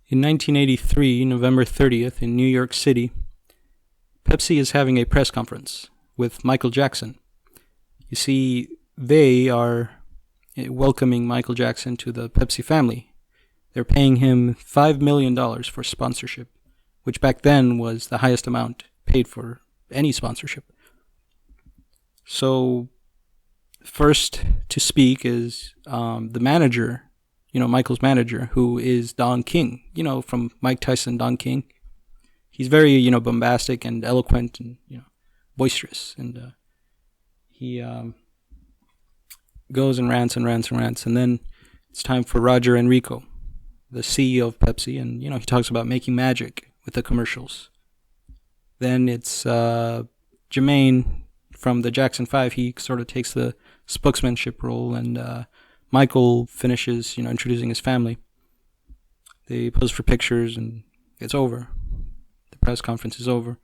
In 1983, November 30th, in New York City, Pepsi is having a press conference with Michael Jackson. You see, they are welcoming Michael Jackson to the Pepsi family. They're paying him $5 million for sponsorship, which back then was the highest amount paid for any sponsorship. So, first to speak is the manager, Michael's manager, who is Don King, from Mike Tyson, Don King. He's very, bombastic and eloquent and, boisterous. And he goes and rants and rants and rants. And then it's time for Roger Enrico, the CEO of Pepsi. And, he talks about making magic with the commercials. Then it's Jermaine from the Jackson 5. He sort of takes the spokesmanship role, and Michael finishes, introducing his family. They pose for pictures, and it's over. The press conference is over.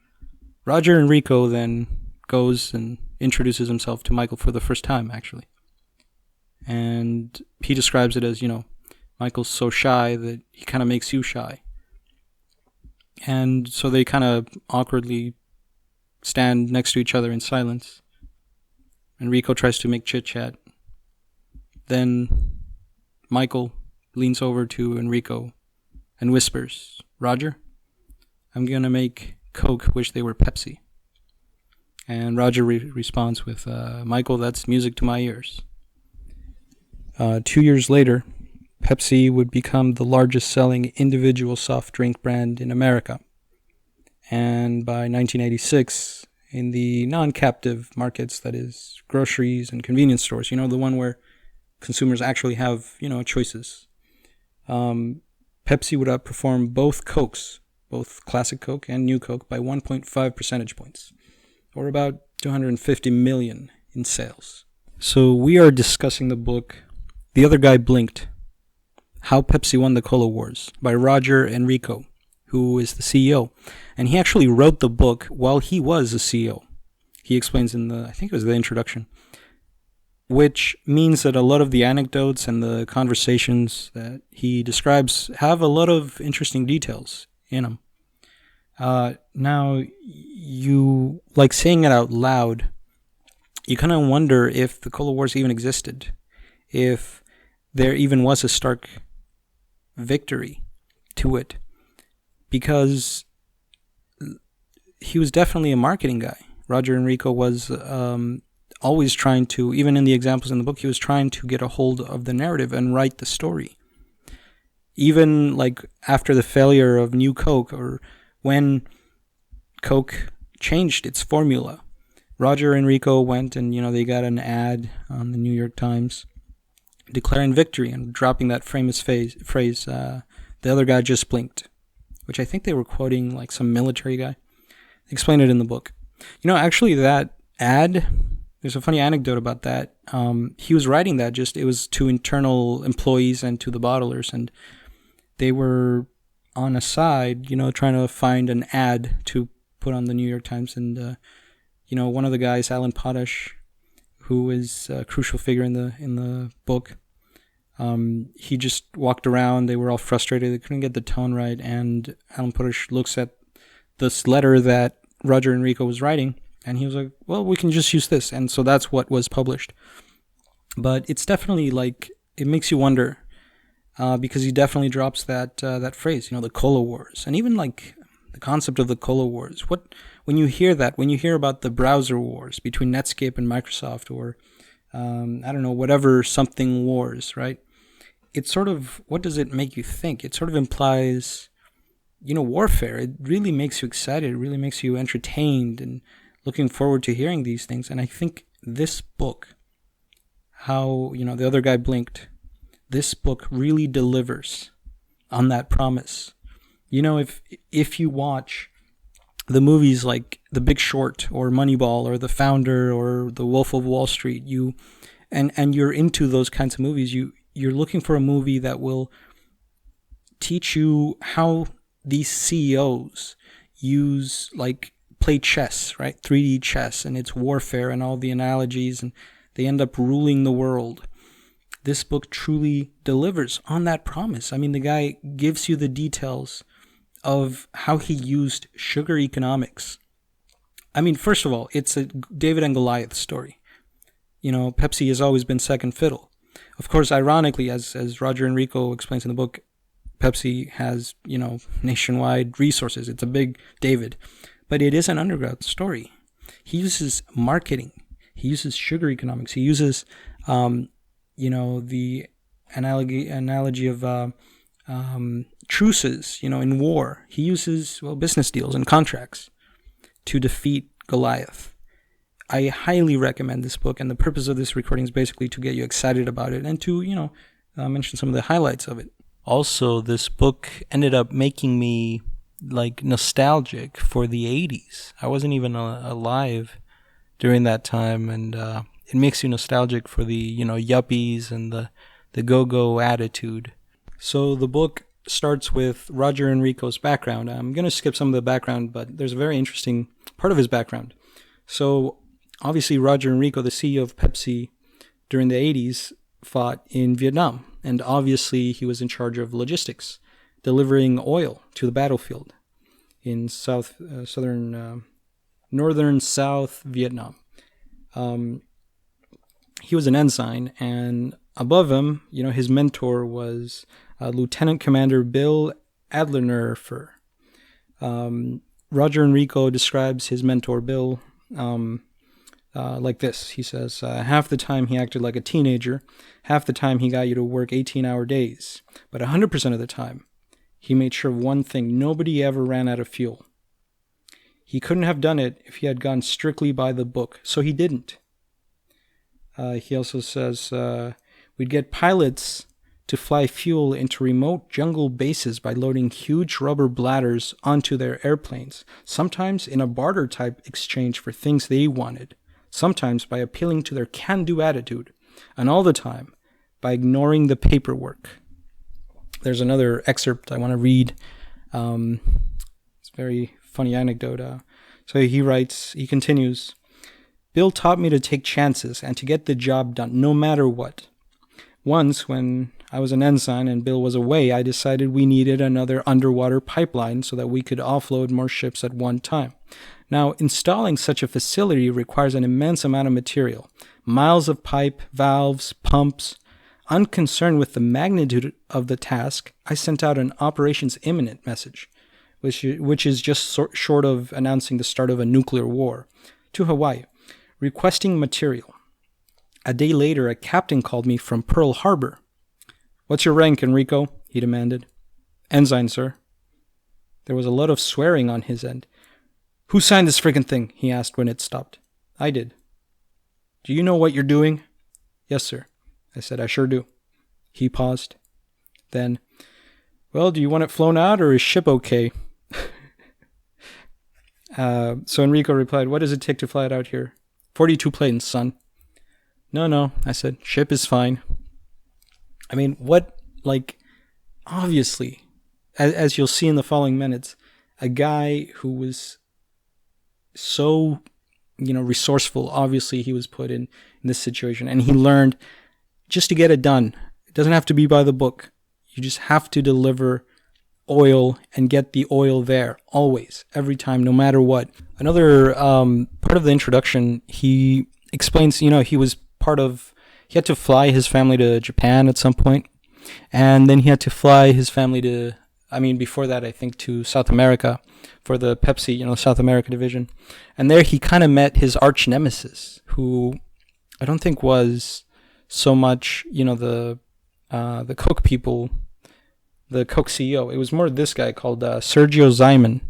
Roger Enrico then goes and introduces himself to Michael for the first time, actually. And he describes it as, Michael's so shy that he kind of makes you shy. And so they kind of awkwardly stand next to each other in silence. Enrico tries to make chit-chat. Then Michael leans over to Enrico and whispers, "Roger, I'm going to make Coke wish they were Pepsi." And Roger responds with, "Michael, that's music to my ears." 2 years later, Pepsi would become the largest selling individual soft drink brand in America. And by 1986, in the non-captive markets, that is groceries and convenience stores, the one where consumers actually have, choices, Pepsi would outperform both Cokes, both classic Coke and new Coke, by 1.5 percentage points, or about 250 million in sales. So we are discussing the book The Other Guy Blinked, How Pepsi Won the Cola Wars, by Roger Enrico, who is the CEO. And he actually wrote the book while he was a CEO. He explains in I think it was the introduction, which means that a lot of the anecdotes and the conversations that he describes have a lot of interesting details in them. Now, you, like saying it out loud, you kind of wonder if the Cola Wars even existed, if there even was a stark victory to it, because he was definitely a marketing guy. Roger Enrico was always trying to, even in the examples in the book, he was trying to get a hold of the narrative and write the story. Even like after the failure of New Coke, or when Coke changed its formula, Roger Enrico went and, they got an ad on the New York Times declaring victory and dropping that famous phrase, "The other guy just blinked," which I think they were quoting like some military guy. They explain it in the book. Actually that ad, there's a funny anecdote about that. He was writing that it was to internal employees and to the bottlers, and they were on a side, trying to find an ad to put on the New York Times. And, one of the guys, Alan Potash, who is a crucial figure in the book, he just walked around. They were all frustrated. They couldn't get the tone right. And Alan Potash looks at this letter that Roger Enrico was writing, and he was like, "Well, we can just use this." And so that's what was published. But it's definitely it makes you wonder, because he definitely drops that phrase, the Cola Wars, and even the concept of the Cola Wars. When you hear that, when you hear about the browser wars between Netscape and Microsoft, or I don't know, whatever something wars, right? It's sort of, what does it make you think? It sort of implies, warfare. It really makes you excited. It really makes you entertained and looking forward to hearing these things. And I think this book, How, The Other Guy Blinked, this book really delivers on that promise. If you watch the movies like The Big Short or Moneyball or The Founder or The Wolf of Wall Street, and you're into those kinds of movies, you're looking for a movie that will teach you how these CEOs play chess, right? 3D chess, and it's warfare and all the analogies, and they end up ruling the world. this book truly delivers on that promise. I mean, the guy gives you the details of how he used sugar economics. I mean, first of all, it's a David and Goliath story. Pepsi has always been second fiddle. Of course, ironically, as Roger Enrico explains in the book, Pepsi has, nationwide resources. It's a big David. But it is an underground story. He uses marketing. He uses sugar economics. He uses, the analogy of truces, in war. He uses, business deals and contracts to defeat Goliath. I highly recommend this book, and the purpose of this recording is basically to get you excited about it and to, mention some of the highlights of it. Also, this book ended up making me nostalgic for the 80s. I wasn't even alive during that time, and it makes you nostalgic for the, yuppies and the go-go attitude. So the book starts with Roger Enrico's background. I'm going to skip some of the background, but there's a very interesting part of his background. So obviously Roger Enrico, the CEO of Pepsi during the 80s, fought in Vietnam. And obviously he was in charge of logistics, delivering oil to the battlefield in northern South Vietnam. He was an ensign, and above him, his mentor was Lieutenant Commander Bill Adlernerfer. Roger Enrico describes his mentor Bill like this. He says, half the time he acted like a teenager, half the time he got you to work 18-hour days, but 100% of the time, he made sure of one thing: nobody ever ran out of fuel. He couldn't have done it if he had gone strictly by the book, so he didn't. He also says, we'd get pilots to fly fuel into remote jungle bases by loading huge rubber bladders onto their airplanes, sometimes in a barter-type exchange for things they wanted, sometimes by appealing to their can-do attitude, and all the time by ignoring the paperwork. There's another excerpt I want to read. It's a very funny anecdote. So he continues, Bill taught me to take chances and to get the job done, no matter what. Once, when I was an ensign and Bill was away, I decided we needed another underwater pipeline so that we could offload more ships at one time. Now, installing such a facility requires an immense amount of material. Miles of pipe, valves, pumps. Unconcerned with the magnitude of the task, I sent out an operations imminent message, which is just short of announcing the start of a nuclear war, to Hawaii, requesting material. A day later, a captain called me from Pearl Harbor. What's your rank, Enrico? He demanded. Ensign, sir. There was a lot of swearing on his end. Who signed this friggin' thing? He asked when it stopped. I did. Do you know what you're doing? Yes, sir. I said, I sure do. He paused. Then, well, do you want it flown out or is ship okay? So Enrico replied, what does it take to fly it out here? 42 planes, son. No, I said, ship is fine. I mean, obviously, as you'll see in the following minutes, a guy who was so, resourceful, obviously he was put in this situation, and he learned just to get it done. It doesn't have to be by the book. You just have to deliver oil and get the oil there, always, every time, no matter what. Another part of the introduction, he explains, he had to fly his family to Japan at some point, and then he had to fly his family before that, I think, to South America for the Pepsi, South America division. And there he kind of met his arch nemesis, who I don't think was so much, the Coke people, the Coke CEO. It was more this guy called Sergio Zyman.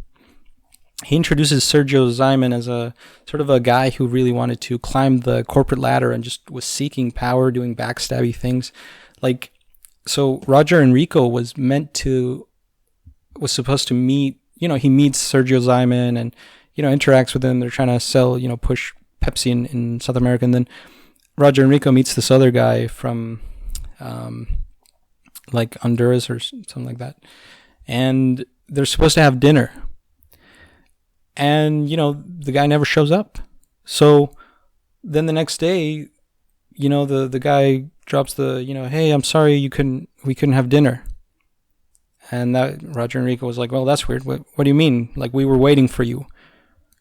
He introduces Sergio Zyman as a sort of a guy who really wanted to climb the corporate ladder and just was seeking power, doing backstabby things. So Roger Enrico was supposed to meet, he meets Sergio Zyman and, interacts with him. They're trying to sell, push Pepsi in South America. And then Roger Enrico meets this other guy from Honduras or something like that. And they're supposed to have dinner. And, the guy never shows up. So then the next day, the guy drops the, hey, I'm sorry we couldn't have dinner. And that Roger Enrico was like, well, that's weird. What do you mean? Like, we were waiting for you.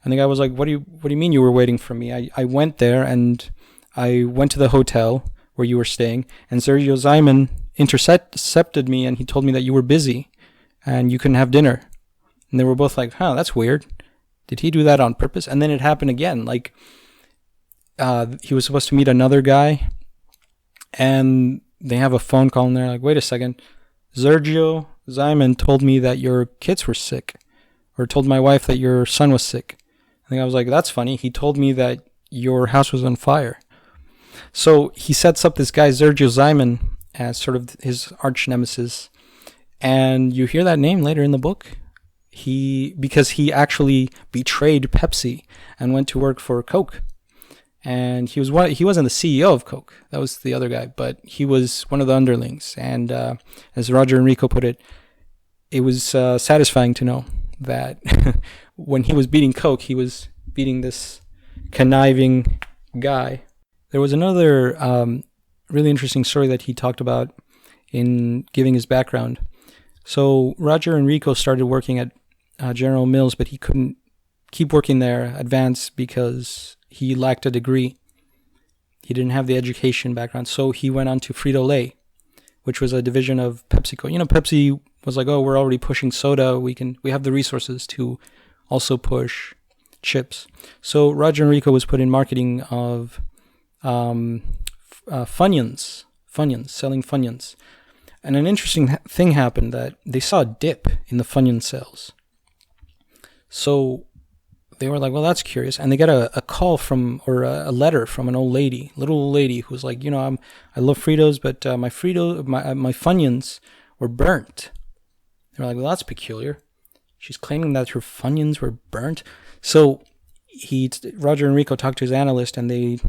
And the guy was like, what do you mean you were waiting for me? I went there and I went to the hotel where you were staying, and Sergio Simon intercepted me, and he told me that you were busy and you couldn't have dinner. And they were both like, that's weird. Did he do that on purpose? And then it happened again. Like, he was supposed to meet another guy, and they have a phone call, and they're like, wait a second. Sergio Simon told me that your kids were sick, or told my wife that your son was sick. And I was like, that's funny. He told me that your house was on fire. So he sets up this guy, Sergio Simon, as sort of his arch nemesis. And you hear that name later in the book. Because he actually betrayed Pepsi and went to work for Coke. And he wasn't the CEO of Coke. That was the other guy, but he was one of the underlings. And as Roger Enrico put it, it was satisfying to know that when he was beating Coke, he was beating this conniving guy. There was another really interesting story that he talked about in giving his background. So Roger Enrico started working at General Mills, but he couldn't keep working there advanced because he lacked a degree. He didn't have the education background, so he went on to Frito-Lay, which was a division of PepsiCo. Pepsi was like, oh, we're already pushing soda. We have the resources to also push chips. So Roger Enrico was put in marketing of Funyuns, selling Funyuns. And an interesting thing happened, that they saw a dip in the Funyun sales. So they were like, well, that's curious. And they got a call a letter from an little old lady who was like, I love Fritos, but my Funyuns were burnt. They were like, well, that's peculiar. She's claiming that her Funyuns were burnt. So Roger Enrico talked to his analyst, and they,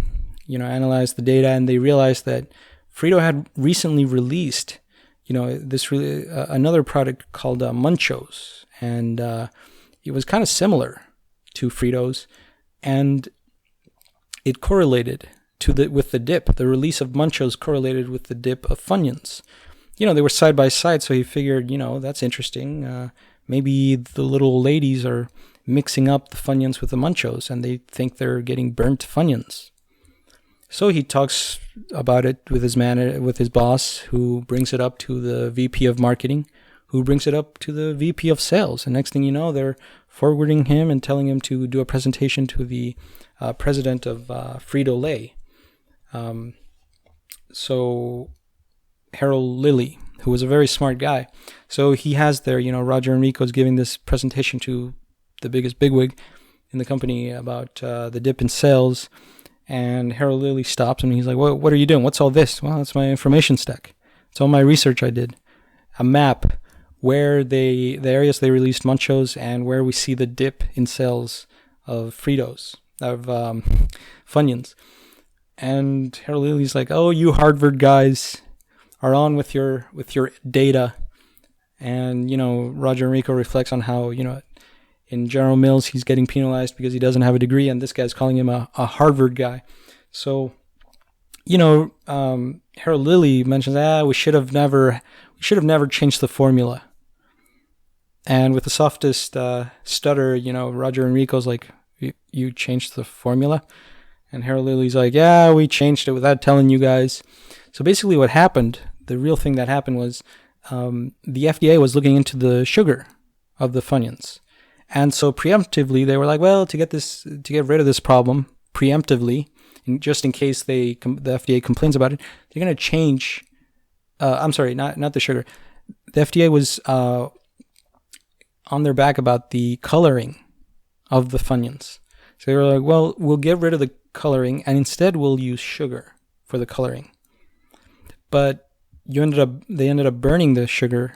analyzed the data, and they realized that Frito had recently released, another product called Munchos, and it was kind of similar to Fritos, and it correlated with the dip. The release of Munchos correlated with the dip of Funyuns. They were side by side, so he figured, that's interesting. Maybe the little ladies are mixing up the Funyuns with the Munchos, and they think they're getting burnt Funyuns. So he talks about it with his boss, who brings it up to the VP of marketing, who brings it up to the VP of sales. And next thing you know, they're forwarding him and telling him to do a presentation to the president of Frito-Lay. So Harold Lilly, who was a very smart guy. So he has there, Roger Enrico's giving this presentation to the biggest bigwig in the company about the dip in sales. And Harold Lilly stops him, and he's like, what are you doing? What's all this? Well, that's my information stack. It's all my research I did. A map where the areas they released Munchos and where we see the dip in sales of Fritos, of Funyuns. And Harold Lilly's like, oh, you Harvard guys are on with your data. And, Roger Enrico reflects on how, in General Mills, he's getting penalized because he doesn't have a degree, and this guy's calling him a Harvard guy. So, Harold Lilly mentions, we should have never changed the formula. And with the softest stutter, Roger Enrico's like, you changed the formula? And Harold Lilly's like, yeah, we changed it without telling you guys. So basically what happened, the real thing that happened was the FDA was looking into the sugar of the Funyuns. And so preemptively, they were like, well, to get rid of this problem preemptively, just in case the FDA complains about it, they're going to change. I'm sorry, not the sugar. The FDA was on their back about the coloring of the Funyuns. So they were like, well, we'll get rid of the coloring, and instead we'll use sugar for the coloring. But they ended up burning the sugar,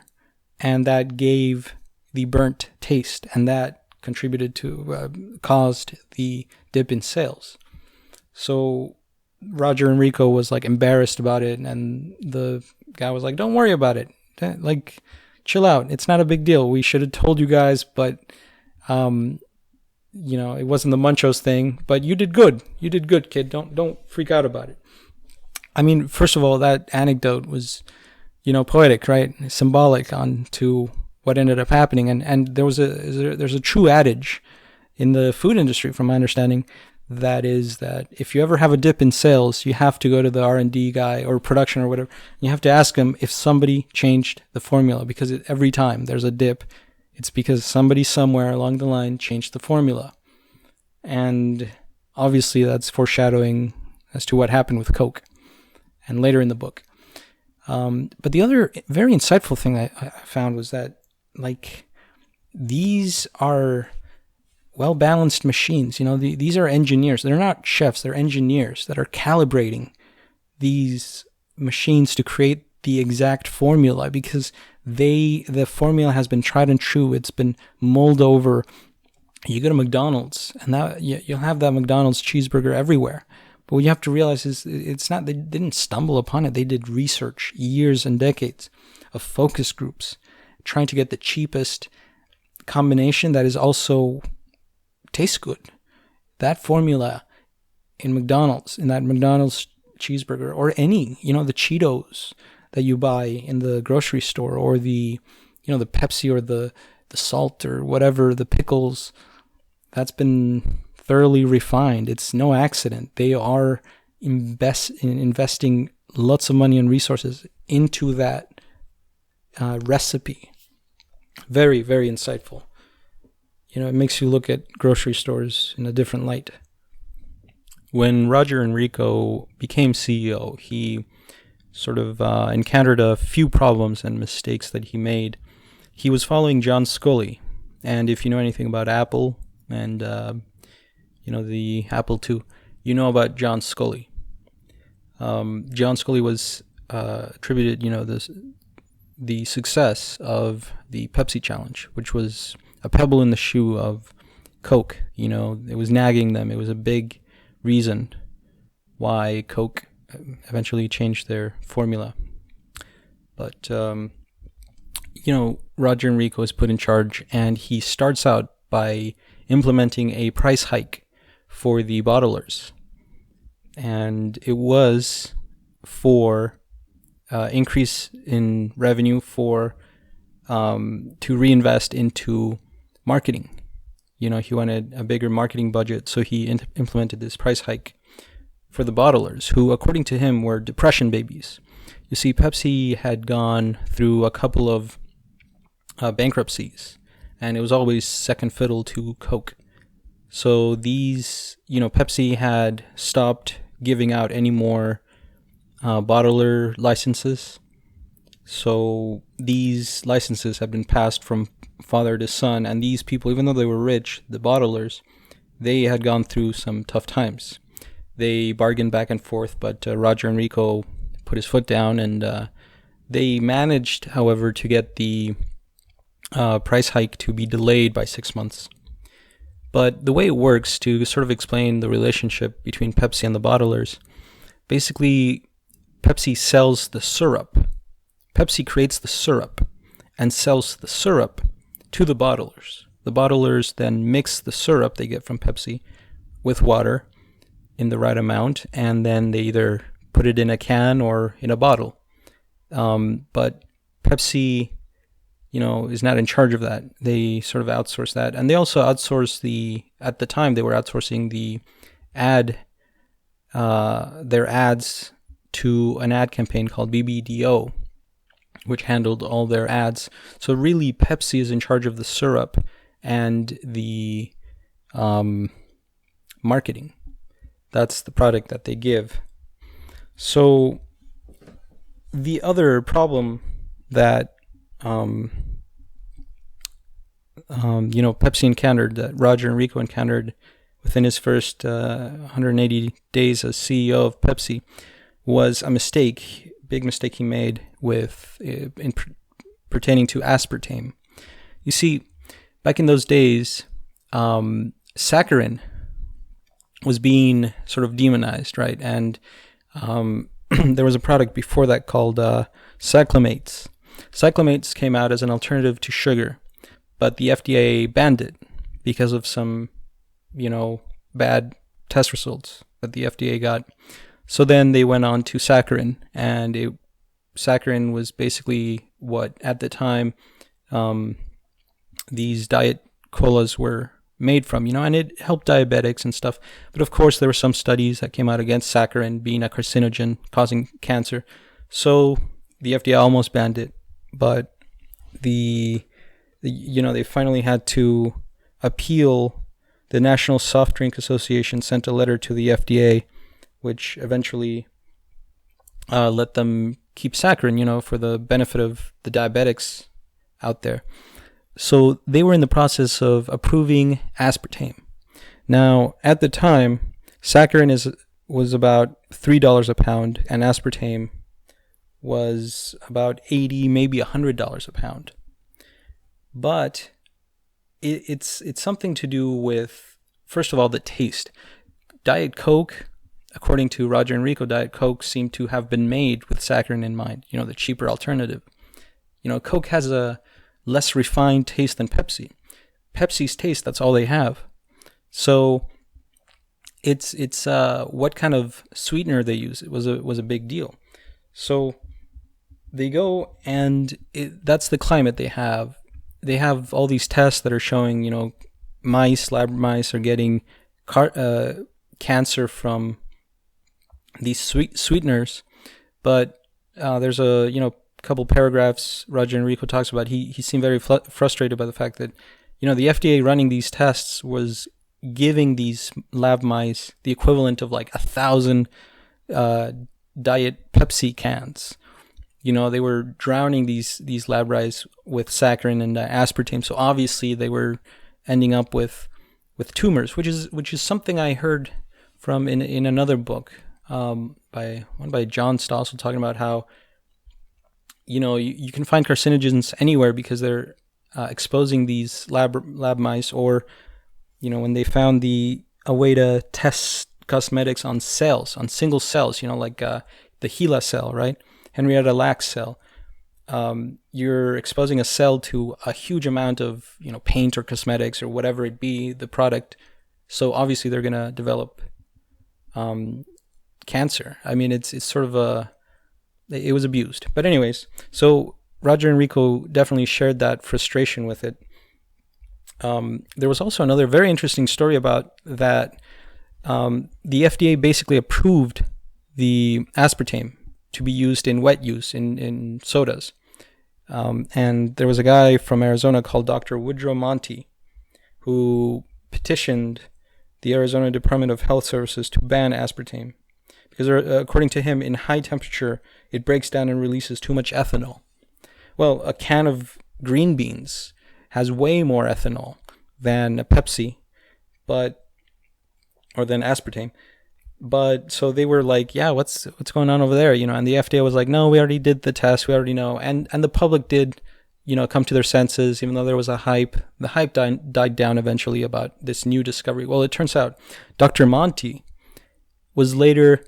and that gave the burnt taste, and that contributed to caused the dip in sales. So Roger Enrico was like embarrassed about it, and the guy was like, don't worry about it, like chill out, it's not a big deal, we should have told you guys, but it wasn't the Munchos thing, but you did good kid, don't freak out about it. I mean, first of all, that anecdote was, poetic, right? Symbolic on to what ended up happening. And there's a true adage in the food industry, from my understanding, that is that if you ever have a dip in sales, you have to go to the R&D guy or production or whatever. You have to ask him if somebody changed the formula, because every time there's a dip, it's because somebody somewhere along the line changed the formula. And obviously that's foreshadowing as to what happened with Coke and later in the book. But the other very insightful thing I found was that, these are well-balanced machines. These are engineers. They're not chefs. They're engineers that are calibrating these machines to create the exact formula, because the formula has been tried and true. It's been mulled over. You go to McDonald's, and you'll have that McDonald's cheeseburger everywhere. But what you have to realize is it's not, they didn't stumble upon it. They did research, years and decades of focus groups, trying to get the cheapest combination that is also tastes good. That formula in that McDonald's cheeseburger, or any, the Cheetos that you buy in the grocery store, or the Pepsi, or the salt, or whatever, the pickles, that's been thoroughly refined. It's no accident. They are investing lots of money and resources into that recipe. Very, very insightful. It makes you look at grocery stores in a different light. When Roger Enrico became CEO, he sort of encountered a few problems and mistakes that he made. He was following John Scully, and if you know anything about Apple and the Apple II, you know about John Scully. John Scully was attributed, the success of the Pepsi challenge, which was a pebble in the shoe of Coke. It was nagging them. It was a big reason why Coke eventually changed their formula. But, Roger Enrico is put in charge, and he starts out by implementing a price hike for the bottlers. And it was for increase in revenue to reinvest into marketing. He wanted a bigger marketing budget, so he implemented this price hike for the bottlers, who, according to him, were depression babies. You see, Pepsi had gone through a couple of bankruptcies, and it was always second fiddle to Coke. So these, Pepsi had stopped giving out any more bottler licenses. So these licenses have been passed from father to son, and these people, even though they were rich, the bottlers, they had gone through some tough times. They bargained back and forth, but Roger Enrico put his foot down, and they managed, however, to get the price hike to be delayed by 6 months. But the way it works, to sort of explain the relationship between Pepsi and the bottlers, basically Pepsi sells the syrup. Pepsi creates the syrup and sells the syrup to the bottlers. The bottlers then mix the syrup they get from Pepsi with water in the right amount, and then they either put it in a can or in a bottle. But Pepsi, is not in charge of that. They sort of outsource that. And they also outsource at the time, they were outsourcing their ads to an ad campaign called BBDO, which handled all their ads. So really, Pepsi is in charge of the syrup and the marketing. That's the product that they give. So the other problem that Pepsi encountered, that Roger Enrico encountered within his first 180 days as CEO of Pepsi, was a big mistake he made pertaining to aspartame. You see, back in those days, Saccharin was being sort of demonized, right? And there was a product before that called cyclamates. Cyclamates came out as an alternative to sugar, but the FDA banned it because of some, bad test results that the FDA got. So then they went on to saccharin, and saccharin was basically what, at the time, these diet colas were made from, and it helped diabetics and stuff. But of course, there were some studies that came out against saccharin being a carcinogen, causing cancer. So the FDA almost banned it, but they finally had to appeal. The National Soft Drink Association sent a letter to the FDA, which eventually let them keep saccharin, for the benefit of the diabetics out there. So they were in the process of approving aspartame. Now, at the time, saccharin was about $3 a pound, and aspartame was about $80, maybe $100 a pound. But it's something to do with, first of all, the taste. Diet Coke, according to Roger Enrico, Diet Coke seemed to have been made with saccharin in mind, the cheaper alternative. Coke has a less refined taste than Pepsi. Pepsi's taste, that's all they have. So it's what kind of sweetener they use. It was a big deal. So they go, and that's the climate they have. They have all these tests that are showing, lab mice are getting cancer from these sweeteners. But there's a couple paragraphs Roger Enrico talks about. He seemed very frustrated by the fact that, the FDA running these tests was giving these lab mice the equivalent of like 1,000 diet Pepsi cans. They were drowning these lab mice with saccharin and aspartame. So obviously they were ending up with tumors, which is something I heard from in another book by John Stossel, talking about how you can find carcinogens anywhere because they're exposing these lab mice, or when they found a way to test cosmetics on cells, on single cells, like the HeLa cell, right? Henrietta Lacks cell. You're exposing a cell to a huge amount of paint or cosmetics or whatever it be, the product. So obviously they're gonna develop cancer. I mean, it's sort of it was abused. But anyways, so Roger Enrico definitely shared that frustration with it. There was also another very interesting story about that. The FDA basically approved the aspartame to be used in wet use in sodas. And there was a guy from Arizona called Dr. Woodrow Monty who petitioned the Arizona Department of Health Services to ban aspartame because, according to him, in high temperature, it breaks down and releases too much ethanol. Well, a can of green beans has way more ethanol than a Pepsi, or than aspartame. But so they were like, yeah, what's going on over there? And the FDA was like, no, we already did the test. We already know. And the public did, come to their senses, even though there was a hype. The hype died down eventually about this new discovery. Well, it turns out Dr. Monty was later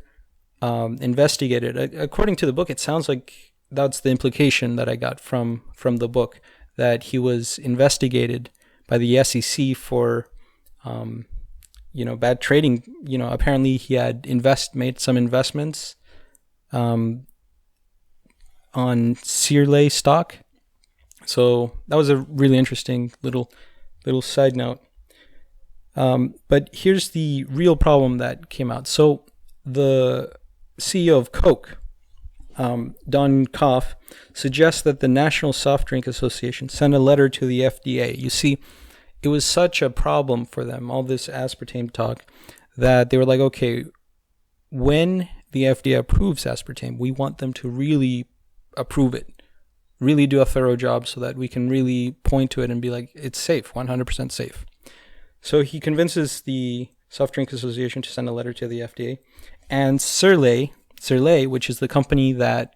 investigated. According to the book, it sounds like that's the implication that I got from the book, that he was investigated by the SEC for bad trading. Apparently he had made some investments on Searle stock. So that was a really interesting little side note. But here's the real problem that came out. So the CEO of Coke, Don Koff, suggests that the National Soft Drink Association send a letter to the FDA. You see, it was such a problem for them, all this aspartame talk, that they were like, okay, when the FDA approves aspartame, we want them to really approve it, really do a thorough job so that we can really point to it and be like, it's safe, 100% safe. So he convinces the Soft Drink Association to send a letter to the FDA. And Searle, which is the company that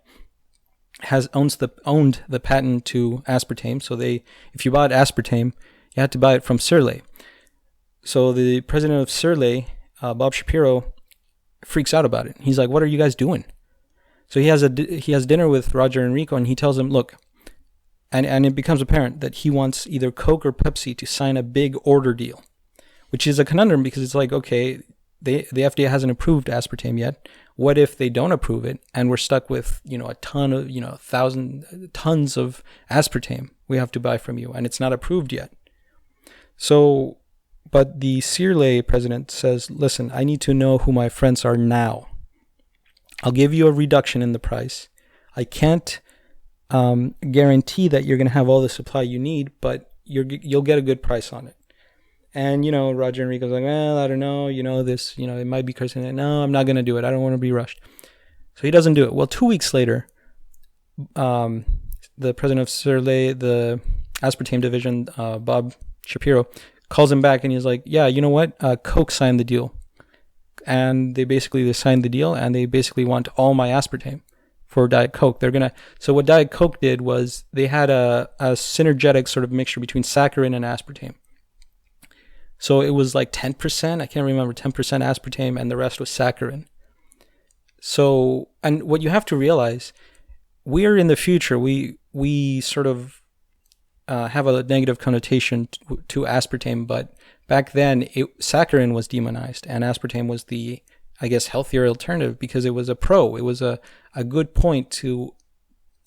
owned the patent to aspartame. So if you bought aspartame, you had to buy it from Searle. So the president of Searle, Bob Shapiro, freaks out about it. He's like, what are you guys doing? So he has dinner with Roger Enrico, and he tells him, look, and it becomes apparent that he wants either Coke or Pepsi to sign a big order deal, which is a conundrum because it's like, okay, the FDA hasn't approved aspartame yet. What if they don't approve it and we're stuck with, a ton of, 1,000 tons of aspartame we have to buy from you and it's not approved yet? So, but the Sirle president says, listen, I need to know who my friends are now. I'll give you a reduction in the price. I can't guarantee that you're going to have all the supply you need, but you'll get a good price on it. And, Roger Enrico's like, well, I don't know, it might be cursing. No, I'm not going to do it. I don't want to be rushed. So he doesn't do it. Well, 2 weeks later, the president of Sirle, the aspartame division, Bob Shapiro, calls him back and he's like, yeah, you know what? Coke signed the deal. And they signed the deal and they basically want all my aspartame for Diet Coke. So what Diet Coke did was they had a synergetic sort of mixture between saccharin and aspartame. So it was like 10%, I can't remember, 10% aspartame and the rest was saccharin. So, and what you have to realize, we're in the future, we sort of have a negative connotation to aspartame, but back then saccharin was demonized and aspartame was the, I guess, healthier alternative because it was it was a good point to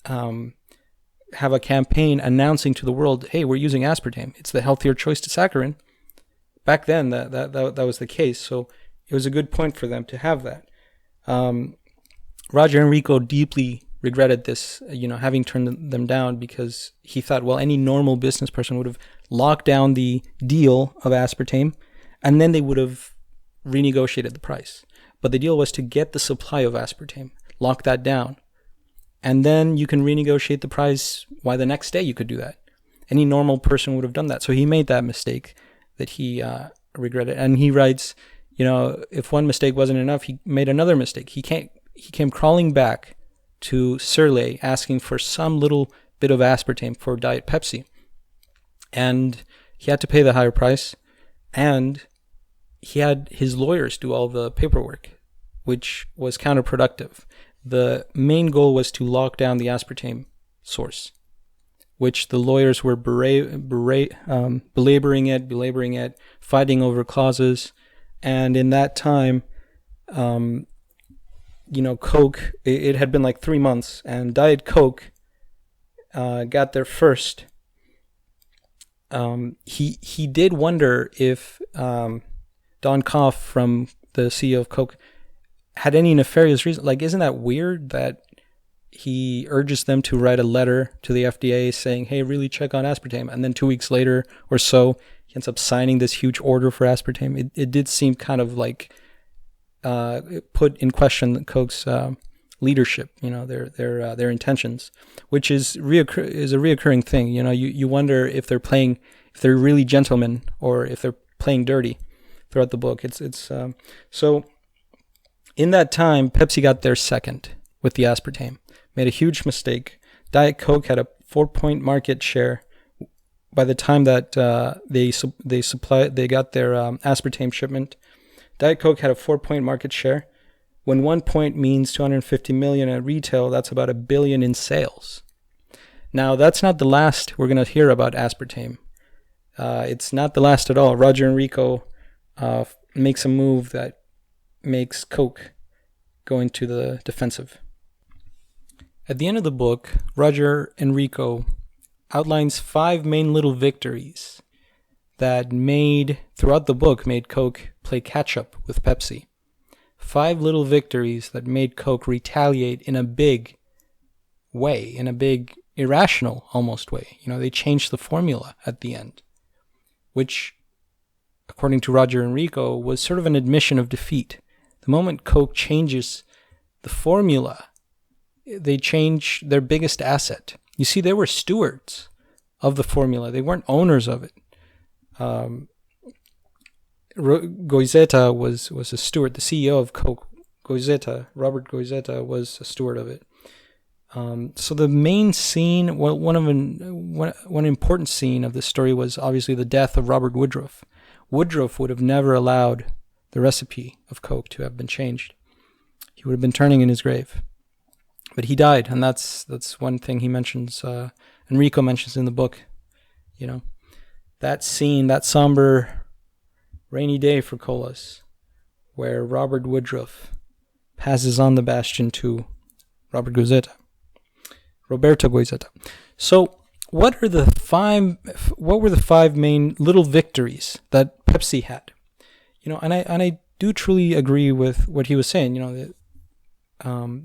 have a campaign announcing to the world, hey, we're using aspartame. It's the healthier choice to saccharin. Back then, that was the case. So it was a good point for them to have that. Roger Enrico deeply regretted this, having turned them down because he thought, well, any normal business person would have locked down the deal of aspartame and then they would have renegotiated the price. But the deal was to get the supply of aspartame, lock that down, and then you can renegotiate the price. Why the next day you could do that? Any normal person would have done that. So he made that mistake that he regretted. And he writes, if one mistake wasn't enough, he made another mistake. He came crawling back to Sirle asking for some little bit of aspartame for Diet Pepsi. And he had to pay the higher price. And he had his lawyers do all the paperwork, which was counterproductive. The main goal was to lock down the aspartame source, which the lawyers were belaboring it, fighting over clauses. And in that time, Coke, it had been like 3 months, and Diet Coke got there first. He did wonder if Don Koff, from the CEO of Coke, had any nefarious reason. Like, isn't that weird that he urges them to write a letter to the FDA saying, hey, really check on aspartame. And then 2 weeks later or so, he ends up signing this huge order for aspartame. It did seem kind of like put in question Coke's leadership, their intentions, which is a reoccurring thing. You wonder if they're really gentlemen or if they're playing dirty throughout the book. So in that time, Pepsi got there second with the aspartame. Made a huge mistake. Diet Coke had a 4-point market share by the time that they got their aspartame shipment. Diet Coke had a 4-point market share. When 1 point means 250 million at retail, that's about $1 billion in sales. Now, that's not the last we're going to hear about aspartame. It's not the last at all. Roger Enrico makes a move that makes Coke go into the defensive. At the end of the book, Roger Enrico outlines 5 main little victories that throughout the book, made Coke play catch-up with Pepsi. 5 little victories that made Coke retaliate in a big way, in a big, irrational almost way. They changed the formula at the end, which, according to Roger Enrico, was sort of an admission of defeat. The moment Coke changes the formula, they change their biggest asset. You see, they were stewards of the formula. They weren't owners of it. Goizeta was a steward. The CEO of Coke, Robert Goizeta, was a steward of it. So the main scene, one important scene of this story was obviously the death of Robert Woodruff. Woodruff would have never allowed the recipe of Coke to have been changed. He would have been turning in his grave. But he died, and that's one thing he mentions, Enrico mentions in the book. That scene, that somber, rainy day for colas, where Robert Woodruff passes on the bastion to Roberto Goizeta. So what were the five main little victories that Pepsi had? And I do truly agree with what he was saying. That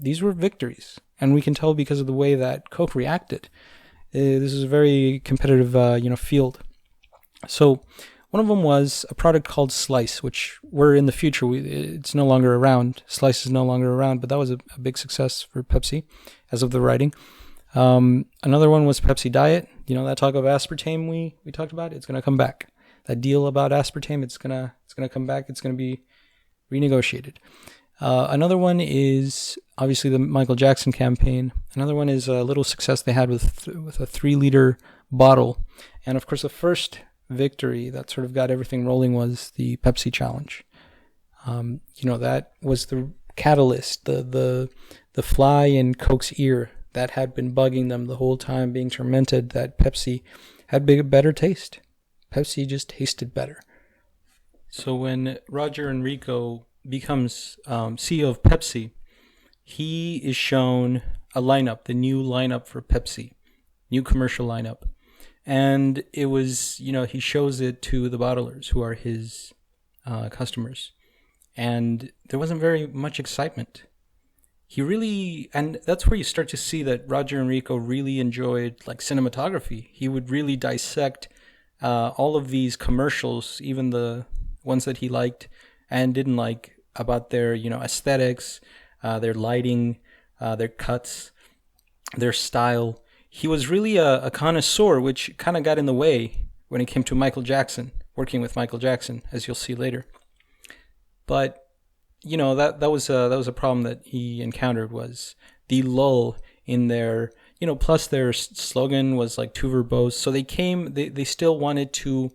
these were victories, and we can tell because of the way that Coke reacted. This is a very competitive, field. So one of them was a product called Slice, which we're in the future. It's no longer around. Slice is no longer around, but that was a big success for Pepsi as of the writing. Another one was Pepsi Diet. That talk of aspartame we talked about, it's going to come back. That deal about aspartame, it's going to come back. It's going to be renegotiated. Another one is obviously the Michael Jackson campaign. Another one is a little success they had with a 3-liter bottle. And of course, the first victory that sort of got everything rolling was the Pepsi challenge. That was the catalyst, the fly in Coke's ear that had been bugging them the whole time, being tormented that Pepsi had better taste. Pepsi just tasted better. So when Roger Enrico becomes CEO of Pepsi, he is shown a lineup, the new lineup for Pepsi, new commercial lineup. And it was, he shows it to the bottlers who are his customers. And there wasn't very much excitement. And that's where you start to see that Roger Enrico really enjoyed cinematography. He would really dissect all of these commercials, even the ones that he liked and didn't like, about their, aesthetics, their lighting, their cuts, their style. He was really a connoisseur, which kind of got in the way when it came to Michael Jackson, working with Michael Jackson, as you'll see later. But that was a problem that he encountered, was the lull in their, plus their slogan was too verbose. So they still wanted to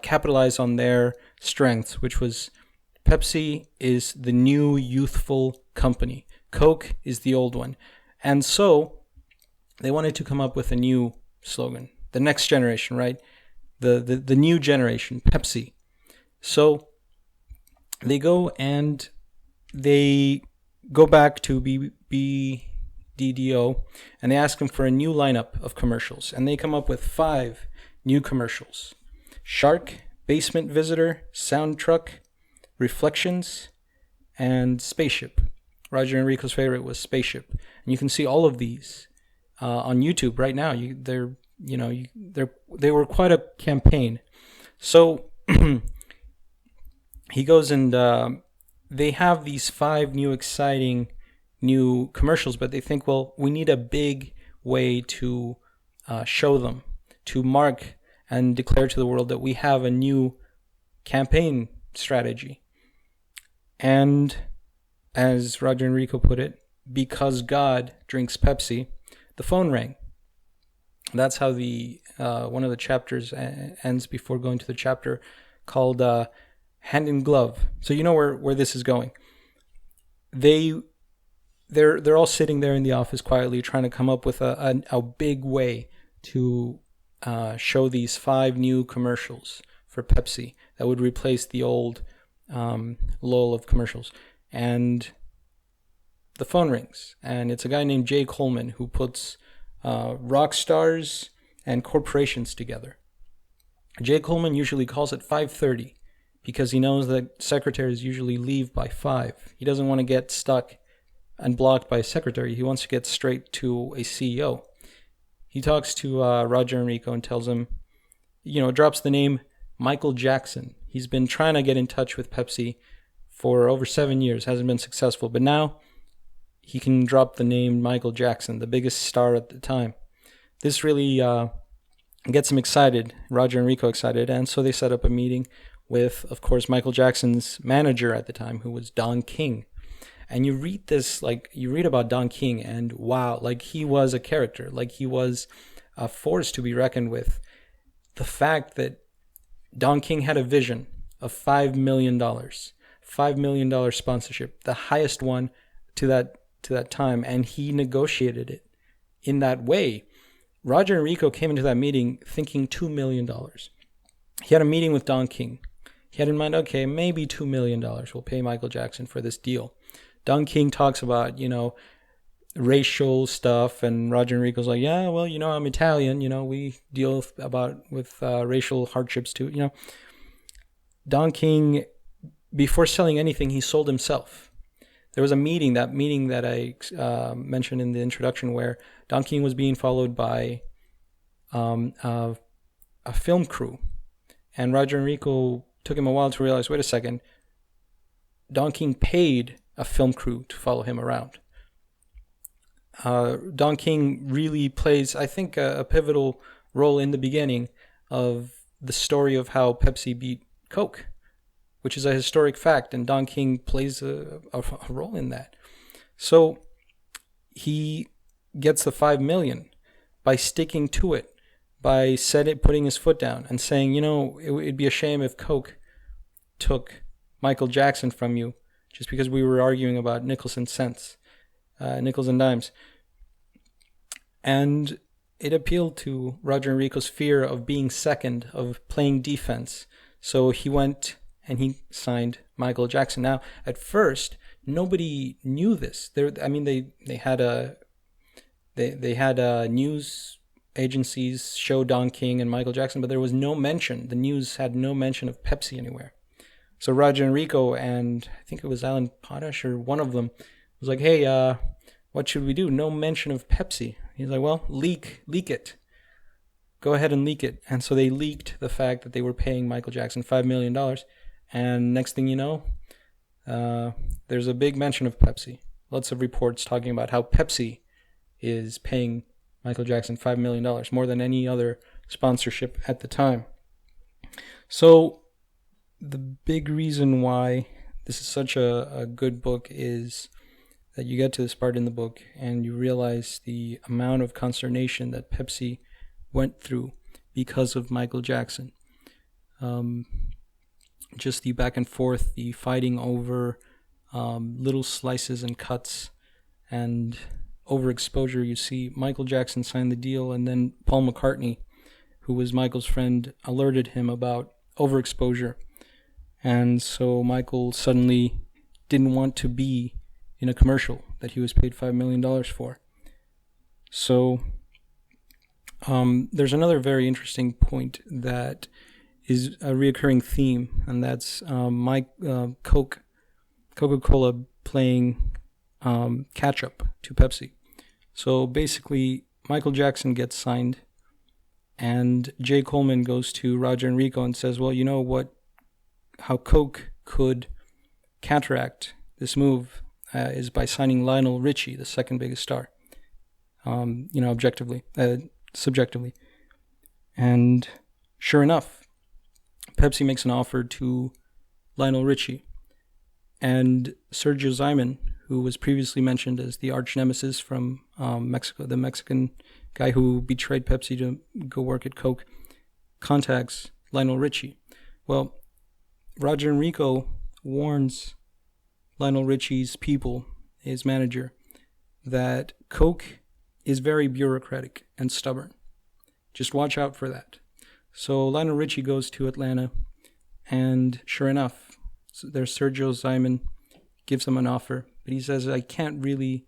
capitalize on their strengths, which was Pepsi is the new youthful company. Coke is the old one. And so they wanted to come up with a new slogan, the next generation, right? The new generation, Pepsi. So they go back to BDDO and they ask them for a new lineup of commercials. And they come up with 5 new commercials: Shark, Basement Visitor, Soundtruck, Reflections, and Spaceship. Roger Enrico's favorite was Spaceship. And you can see all of these on YouTube right now. They were quite a campaign. So he goes and they have these 5 new exciting new commercials, but they think, well, we need a big way to show them, to mark and declare to the world that we have a new campaign strategy. And as Roger Enrico put it, because God drinks Pepsi, the phone rang. That's how the one of the chapters ends before going to the chapter called Hand in Glove. So you know where this is going. They're all sitting there in the office quietly trying to come up with a big way to show these 5 new commercials for Pepsi that would replace the old lull of commercials. And the phone rings, and it's a guy named Jay Coleman who puts rock stars and corporations together. Jay Coleman usually calls at 5:30 because he knows that secretaries usually leave by 5. He doesn't want to get stuck and blocked by a secretary. He wants to get straight to a CEO. He talks to Roger Enrico and tells him, drops the name Michael Jackson. He's been trying to get in touch with Pepsi for over 7 years, hasn't been successful, but now he can drop the name Michael Jackson, the biggest star at the time. This really gets him excited, Roger Enrico excited, and so they set up a meeting with, of course, Michael Jackson's manager at the time, who was Don King. And you read this, you read about Don King, and wow, he was a character, he was a force to be reckoned with. The fact that Don King had a vision of $5 million, $5 million sponsorship, the highest one to that time, and he negotiated it in that way. Roger Enrico came into that meeting thinking $2 million. He had a meeting with Don King. He had in mind, okay, maybe $2 million will pay Michael Jackson for this deal. Don King talks about, racial stuff, and Roger Enrico's like, yeah, well, I'm Italian, we deal with racial hardships too. Don King, before selling anything, he sold himself. There was a meeting that I mentioned in the introduction, where Don King was being followed by a film crew, and Roger Enrico took him a while to realize, wait a second, Don King paid a film crew to follow him around. Don King really plays, I think, a pivotal role in the beginning of the story of how Pepsi beat Coke, which is a historic fact, and Don King plays a role in that. So he gets the $5 million by sticking to it, by putting his foot down and saying, it'd be a shame if Coke took Michael Jackson from you just because we were arguing about nickels and dimes. And it appealed to Roger Enrico's fear of being second, of playing defense. So he went and he signed Michael Jackson. Now, at first, nobody knew this. They had news agencies show Don King and Michael Jackson, but there was no mention. The news had no mention of Pepsi anywhere. So Roger Enrico and I think it was Alan Potash or one of them was like, hey, what should we do? No mention of Pepsi. He's like, well, leak it. Go ahead and leak it. And so they leaked the fact that they were paying Michael Jackson $5 million. And next thing you know, there's a big mention of Pepsi. Lots of reports talking about how Pepsi is paying Michael Jackson $5 million, more than any other sponsorship at the time. So the big reason why this is such a good book is that you get to this part in the book and you realize the amount of consternation that Pepsi went through because of Michael Jackson. Just the back and forth, the fighting over little slices and cuts and overexposure. You see, Michael Jackson signed the deal, and then Paul McCartney, who was Michael's friend, alerted him about overexposure. And so Michael suddenly didn't want to be in a commercial that he was paid $5 million for. So there's another very interesting point that is a reoccurring theme, and that's Coca-Cola playing catch-up to Pepsi. So basically, Michael Jackson gets signed, and Jay Coleman goes to Roger Enrico and says, well, you know what? How Coke could counteract this move is by signing Lionel Richie, the second biggest star, subjectively. And sure enough, Pepsi makes an offer to Lionel Richie. And Sergio Zyman, who was previously mentioned as the arch nemesis from Mexico, the Mexican guy who betrayed Pepsi to go work at Coke, contacts Lionel Richie. Well, Roger Enrico warns Lionel Richie's people, his manager, that Coke is very bureaucratic and stubborn. Just watch out for that. So Lionel Richie goes to Atlanta, and sure enough, there's Sergio Zyman, gives him an offer, but he says, I can't really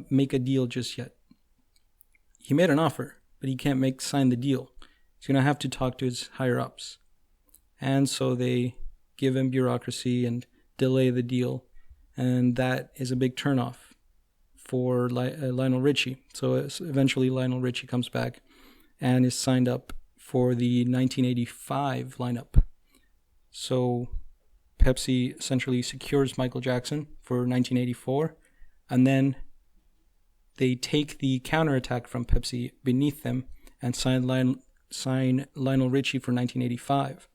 make a deal just yet. He made an offer, but he can't sign the deal. He's going to have to talk to his higher-ups. And so they give him bureaucracy and delay the deal, and that is a big turnoff for Lionel Richie. So eventually Lionel Richie comes back and is signed up for the 1985 lineup. So Pepsi essentially secures Michael Jackson for 1984, and then they take the counterattack from Pepsi beneath them and sign Lionel Richie for 1985.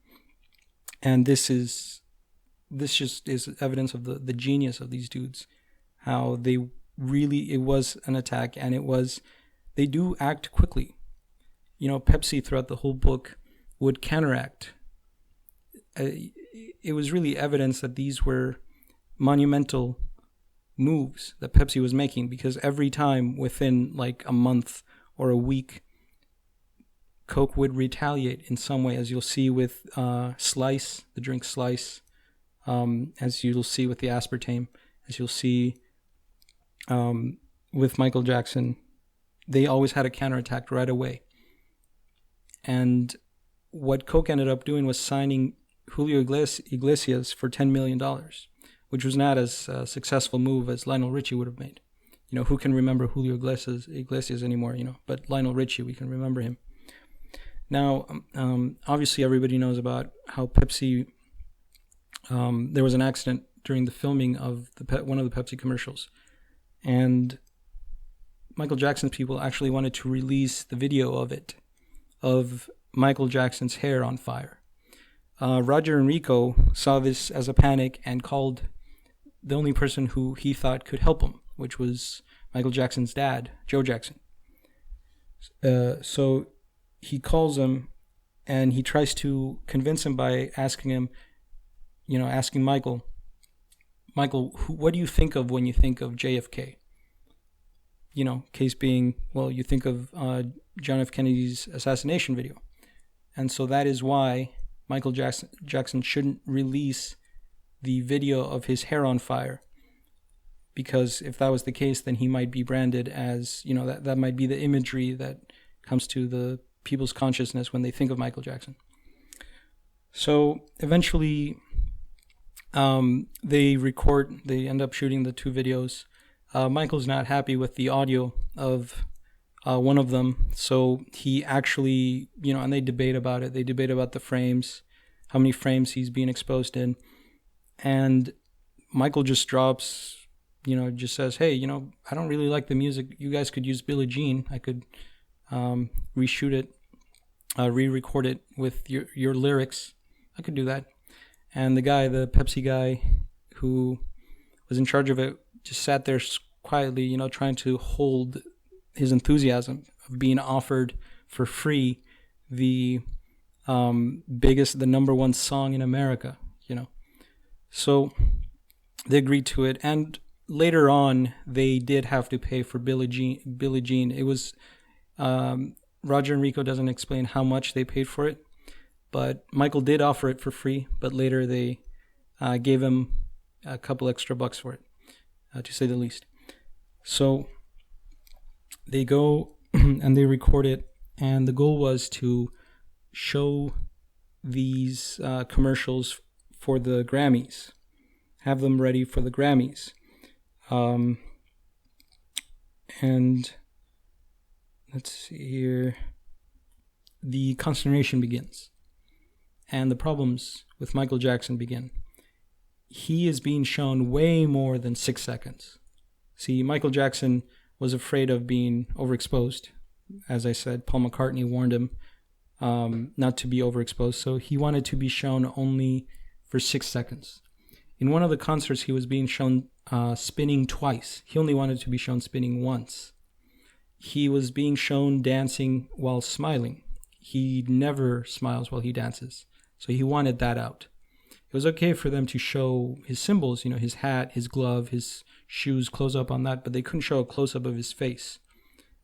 And this just is evidence of the genius of these dudes, how it was an attack, and they do act quickly. Pepsi throughout the whole book would counteract. It was really evidence that these were monumental moves that Pepsi was making, because every time within like a month or a week, Coke would retaliate in some way, as you'll see with Slice, the drink Slice, as you'll see with the aspartame, as you'll see with Michael Jackson, they always had a counterattack right away. And what Coke ended up doing was signing Julio Iglesias for $10 million, which was not as successful move as Lionel Richie would have made. You know, who can remember Julio Iglesias anymore, you know, but Lionel Richie, we can remember him. Now, obviously everybody knows about how Pepsi, there was an accident during the filming of one of the Pepsi commercials. And Michael Jackson's people actually wanted to release the video of it, of Michael Jackson's hair on fire. Roger Enrico saw this as a panic and called the only person who he thought could help him, which was Michael Jackson's dad, Joe Jackson. So he calls him and he tries to convince him by asking Michael, what do you think of when you think of JFK? You know, case being, well, you think of John F. Kennedy's assassination video. And so that is why Michael Jackson shouldn't release the video of his hair on fire. Because if that was the case, then he might be branded as, you know, that might be the imagery that comes to the people's consciousness when they think of Michael Jackson. So eventually they end up shooting the two videos. Michael's not happy with the audio of one of them, so he actually, you know, and they debate about it. They debate about the frames, how many frames he's being exposed in, and Michael just drops, you know, just says, hey, you know, I don't really like the music. You guys could use Billie Jean. I could reshoot it, re-record it with your lyrics. I could do that. And the Pepsi guy who was in charge of it, just sat there quietly, you know, trying to hold his enthusiasm of being offered for free the number one song in America, you know. So they agreed to it, and later on they did have to pay for Billie Jean. It was Roger Enrico doesn't explain how much they paid for it, but Michael did offer it for free, but later they gave him a couple extra bucks for it, to say the least. So they go and they record it, and the goal was to show these commercials for the Grammys, have them ready for the Grammys. And let's see here. The consternation begins, and the problems with Michael Jackson begin. He is being shown way more than 6 seconds. See, Michael Jackson was afraid of being overexposed. As I said, Paul McCartney warned him not to be overexposed, so he wanted to be shown only for 6 seconds. In one of the concerts, he was being shown spinning twice. He only wanted to be shown spinning once. He was being shown dancing while smiling. He never smiles while he dances, so he wanted that out. It was okay for them to show his symbols, you know, his hat, his glove, his shoes, close up on that, but they couldn't show a close-up of his face.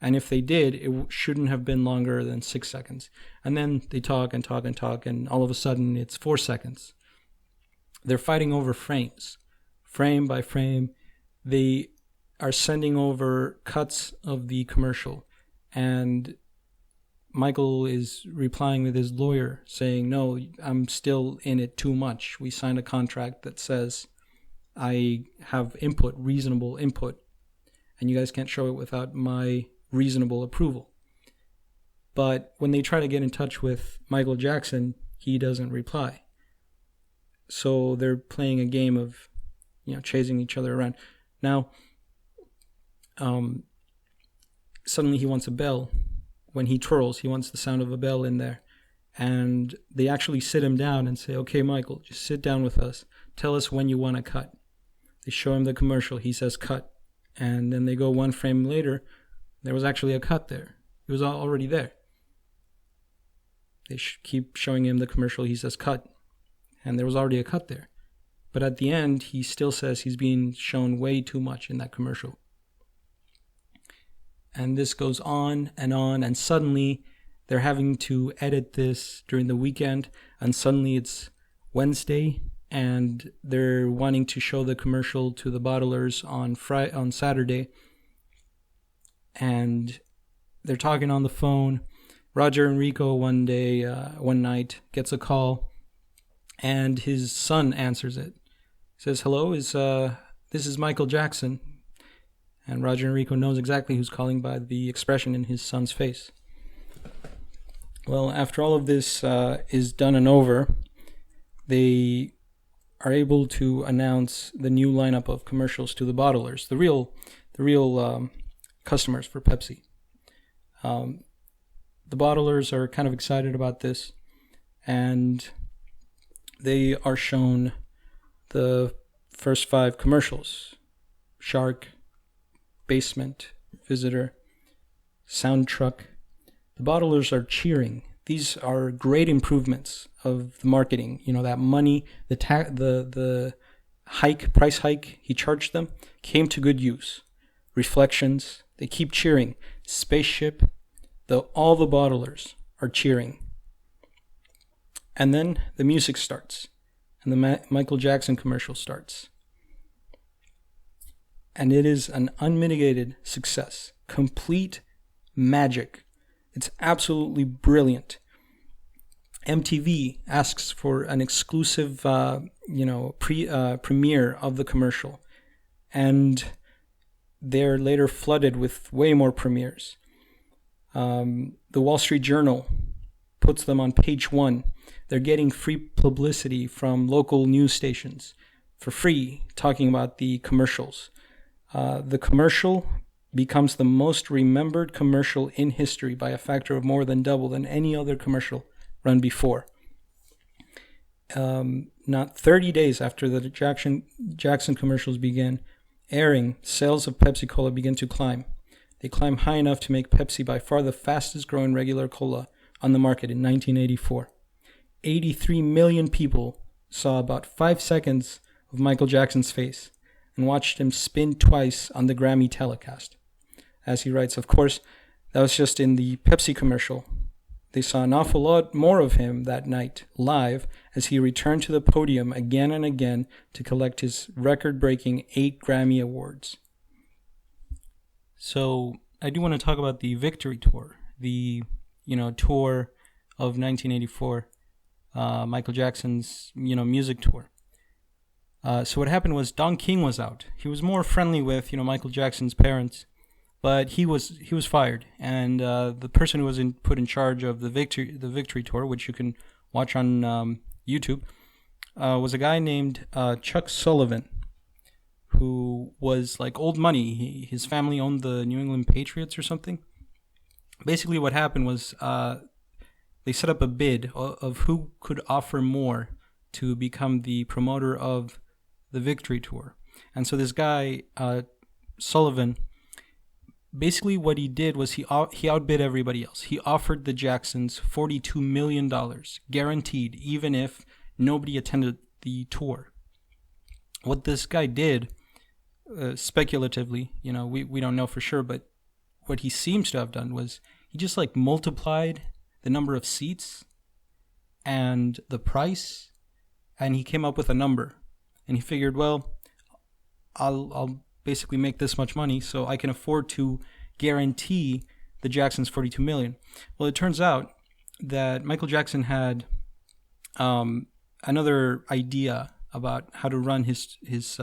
And if they did, it shouldn't have been longer than 6 seconds. And then they talk and talk and talk, and all of a sudden it's 4 seconds. They're fighting over frames. Frame by frame, they are sending over cuts of the commercial. And Michael is replying with his lawyer saying, no, I'm still in it too much. We signed a contract that says I have input, reasonable input, and you guys can't show it without my reasonable approval. But when they try to get in touch with Michael Jackson, he doesn't reply. So they're playing a game of, you know, chasing each other around. Now, suddenly he wants a bell. When he twirls, he wants the sound of a bell in there. And they actually sit him down and say, okay, Michael, just sit down with us. Tell us when you want to cut. They show him the commercial. He says cut. And then they go one frame later. There was actually a cut there. It was already there. They keep showing him the commercial. He says cut. And there was already a cut there. But at the end, he still says he's being shown way too much in that commercial. And this goes on, and suddenly they're having to edit this during the weekend, and suddenly it's Wednesday, and they're wanting to show the commercial to the bottlers on Saturday, and they're talking on the phone. Roger Enrico one night gets a call, and his son answers it. He says, "Hello, this is Michael Jackson." And Roger Enrico knows exactly who's calling by the expression in his son's face. Well, after all of this is done and over, they are able to announce the new lineup of commercials to the bottlers, the real customers for Pepsi. The bottlers are kind of excited about this, and they are shown the first 5 commercials: Shark, Basement, Visitor, Soundtruck. The bottlers are cheering. These are great improvements of the marketing. That money, the price hike he charged them came to good use. Reflections, they keep cheering. Spaceship, all the bottlers are cheering. And then the music starts, and the Michael Jackson commercial starts. And it is an unmitigated success. Complete magic. It's absolutely brilliant. MTV asks for an exclusive, premiere of the commercial, and they're later flooded with way more premieres. The Wall Street Journal puts them on page 1. They're getting free publicity from local news stations for free, talking about the commercials. The commercial becomes the most remembered commercial in history by a factor of more than double than any other commercial run before. Not 30 days after the Jackson commercials began airing, sales of Pepsi Cola began to climb. They climbed high enough to make Pepsi by far the fastest growing regular cola on the market in 1984. 83 million people saw about 5 seconds of Michael Jackson's face and watched him spin twice on the Grammy telecast. As he writes, of course, that was just in the Pepsi commercial. They saw an awful lot more of him that night, live, as he returned to the podium again and again to collect his record-breaking 8 Grammy Awards. So, I do want to talk about the Victory Tour, the, tour of 1984, Michael Jackson's, music tour. So what happened was Don King was out. He was more friendly with, Michael Jackson's parents, but he was fired. And the person who was put in charge of the Victory Tour, which you can watch on YouTube, was a guy named Chuck Sullivan, who was like old money. His family owned the New England Patriots or something. Basically, what happened was they set up a bid of who could offer more to become the promoter of the Victory Tour. And so this guy, Sullivan, basically what he did was he outbid everybody else. He offered the Jacksons $42 million, guaranteed, even if nobody attended the tour. What this guy did, speculatively, we don't know for sure, but what he seems to have done was he just multiplied the number of seats and the price, and he came up with a number. And he figured, well, I'll basically make this much money, so I can afford to guarantee the Jacksons $42 million. Well, it turns out that Michael Jackson had another idea about how to run his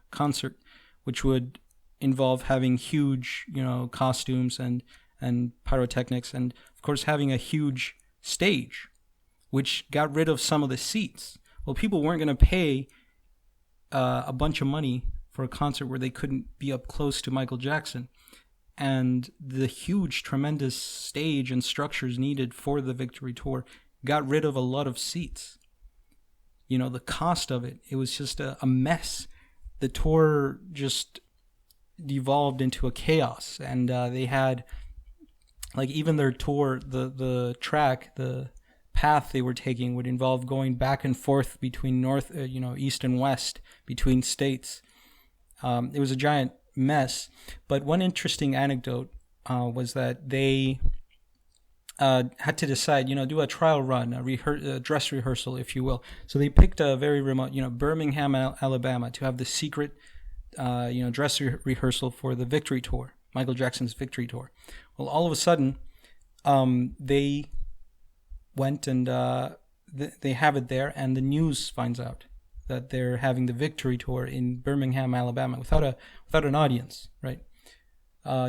concert, which would involve having huge, costumes and pyrotechnics, and of course having a huge stage, which got rid of some of the seats. Well, people weren't going to pay a bunch of money for a concert where they couldn't be up close to Michael Jackson. And the huge, tremendous stage and structures needed for the Victory Tour got rid of a lot of seats. The cost of it, it was just a mess. The tour just devolved into a chaos. And they had, even their tour, the track, the path they were taking would involve going back and forth between east and west, between states. It was a giant mess. But one interesting anecdote was that they had to decide, do a trial run, a dress rehearsal, if you will. So they picked a very remote, Birmingham, Alabama, to have the secret, dress rehearsal for the Victory Tour, Michael Jackson's Victory Tour. Well, all of a sudden, they went and they have it there, and the news finds out that they're having the Victory Tour in Birmingham, Alabama, without an audience, right?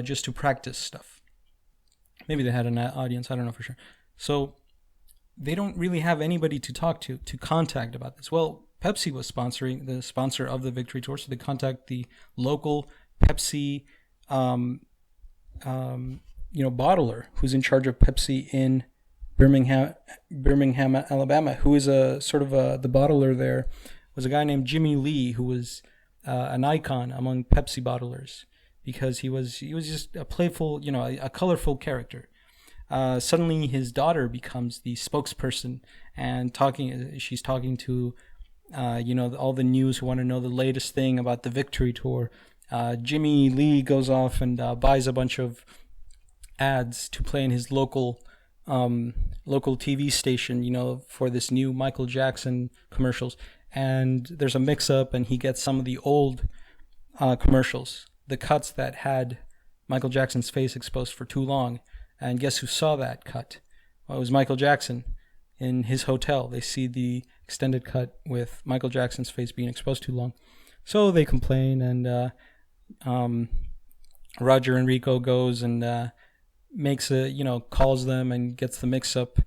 Just to practice stuff. Maybe they had an audience, I don't know for sure. So they don't really have anybody to talk to contact about this. Well, Pepsi was the sponsor of the Victory Tour, so they contact the local Pepsi, bottler who's in charge of Pepsi in Birmingham, Alabama, who is the bottler there was a guy named Jimmy Lee, who was an icon among Pepsi bottlers, because he was just a playful, a colorful character. Suddenly his daughter becomes the spokesperson and she's talking to, all the news who want to know the latest thing about the Victory Tour. Jimmy Lee goes off and buys a bunch of ads to play in his local TV station, for this new Michael Jackson commercials. And there's a mix-up, and he gets some of the old commercials, the cuts that had Michael Jackson's face exposed for too long. And guess who saw that cut? Well, it was Michael Jackson in his hotel. They see the extended cut with Michael Jackson's face being exposed too long. So they complain, and Roger Enrico goes and calls them and gets the mix-up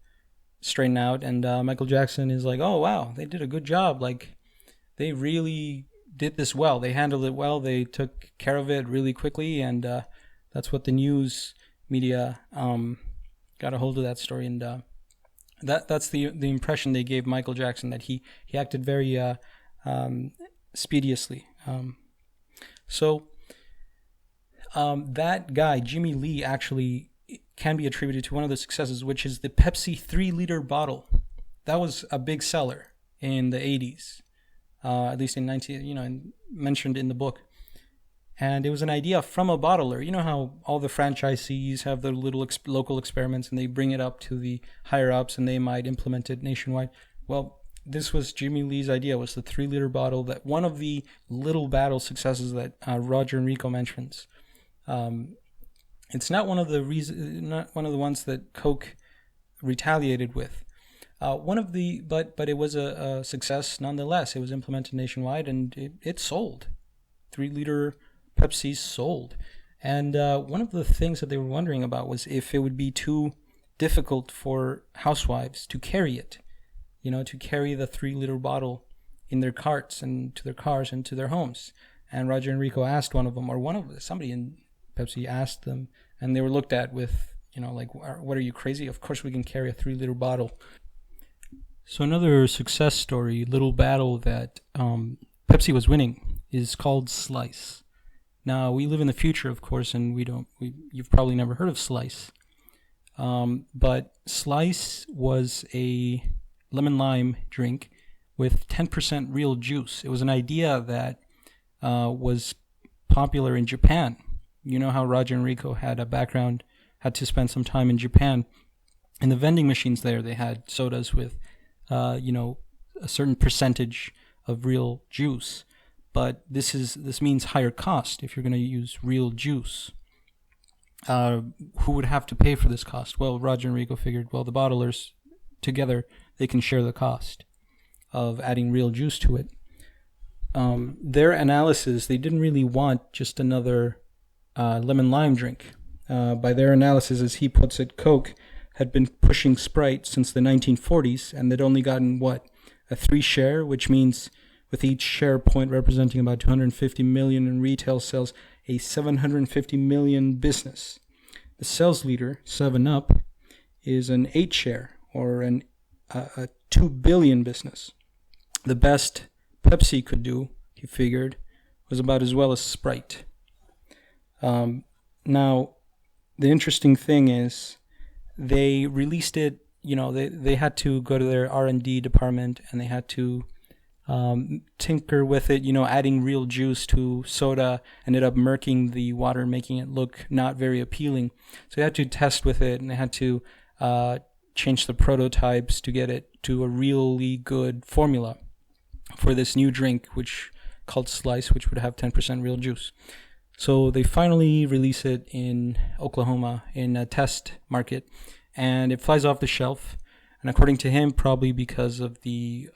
straightened out. And Michael Jackson is like, oh, wow, they did a good job. Like, they really did this well. They handled it well. They took care of it really quickly. And that's what the news media got a hold of that story. And that's the impression they gave Michael Jackson, that he acted very expeditiously. So that guy, Jimmy Lee, actually can be attributed to one of the successes, which is the Pepsi 3-liter bottle. That was a big seller in the 80s, at least in mentioned in the book. And it was an idea from a bottler. You know how all the franchisees have their little local experiments, and they bring it up to the higher ups, and they might implement it nationwide. Well, this was Jimmy Lee's idea, was the 3-liter bottle, that one of the little battle successes that Roger Enrico mentions. It's not one of the ones that Coke retaliated with. But it was a success nonetheless. It was implemented nationwide, and it sold. 3-liter Pepsi sold. And one of the things that they were wondering about was if it would be too difficult for housewives to carry it, to carry the 3-liter bottle in their carts and to their cars and to their homes. And Roger Enrico asked somebody in Pepsi asked them, and they were looked at with, what are you, crazy? Of course we can carry a 3-liter bottle. So another success story, little battle that Pepsi was winning, is called Slice. Now, we live in the future, of course, and you've probably never heard of Slice. But Slice was a lemon lime drink with 10% real juice. It was an idea that was popular in Japan. You know how Roger Enrico had to spend some time in Japan. In the vending machines there, they had sodas with, a certain percentage of real juice. But this means higher cost if you're going to use real juice. Who would have to pay for this cost? Well, Roger Enrico figured, the bottlers together, they can share the cost of adding real juice to it. Their analysis, they didn't really want just another lemon lime drink. By their analysis, as he puts it, Coke had been pushing Sprite since the 1940s, and they'd only gotten a 3 share, which means with each share point representing about 250 million in retail sales, a 750 million business. The sales leader, 7-Up, is an 8 share, or a 2 billion business. The best Pepsi could do, he figured, was about as well as Sprite. Now, the interesting thing is they released it, they had to go to their R&D department, and they had to tinker with it, adding real juice to soda ended up murking the water, making it look not very appealing. So they had to test with it, and they had to changed the prototypes to get it to a really good formula for this new drink, which called Slice, which would have 10% real juice. So they finally release it in Oklahoma in a test market, and it flies off the shelf. And according to him, probably because of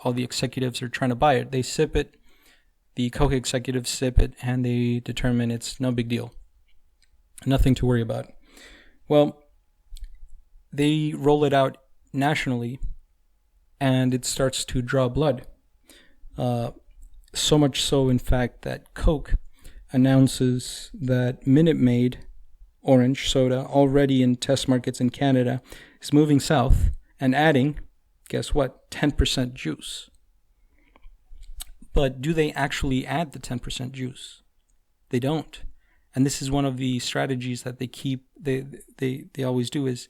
all the executives are trying to buy it, they sip it. The Coke executives sip it, and they determine it's no big deal, nothing to worry about. Well, they roll it out nationally, and it starts to draw blood. So much so, in fact, that Coke announces that Minute Maid orange soda, already in test markets in Canada, is moving south and adding, guess what, 10% juice. But do they actually add the 10% juice? They don't. And this is one of the strategies that they always do, is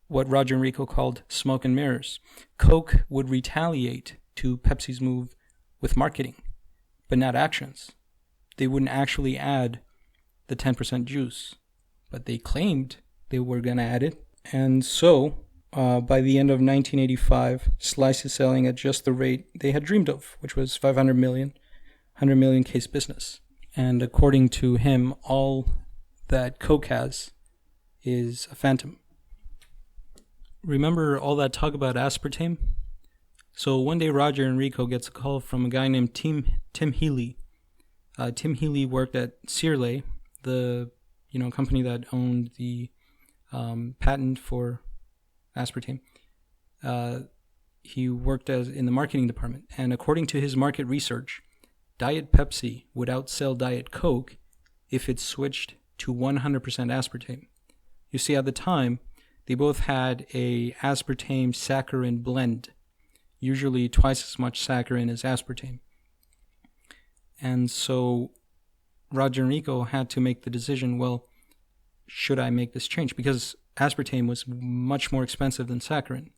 what Roger Enrico called smoke and mirrors. Coke would retaliate to Pepsi's move with marketing, but not actions. They wouldn't actually add the 10% juice, but they claimed they were going to add it. And so, by the end of 1985, Slice is selling at just the rate they had dreamed of, which was 100 million case business. And according to him, all that Coke has is a phantom. Remember all that talk about aspartame? So one day Roger Enrico gets a call from a guy named Tim Healy. Tim Healy worked at Searle, the company that owned the patent for aspartame. He worked in the marketing department, and according to his market research, Diet Pepsi would outsell Diet Coke if it switched to 100% aspartame. You see, at the time, they both had a aspartame saccharin blend, usually twice as much saccharin as aspartame. And so Roger Enrico had to make the decision, well, should I make this change? Because aspartame was much more expensive than saccharin.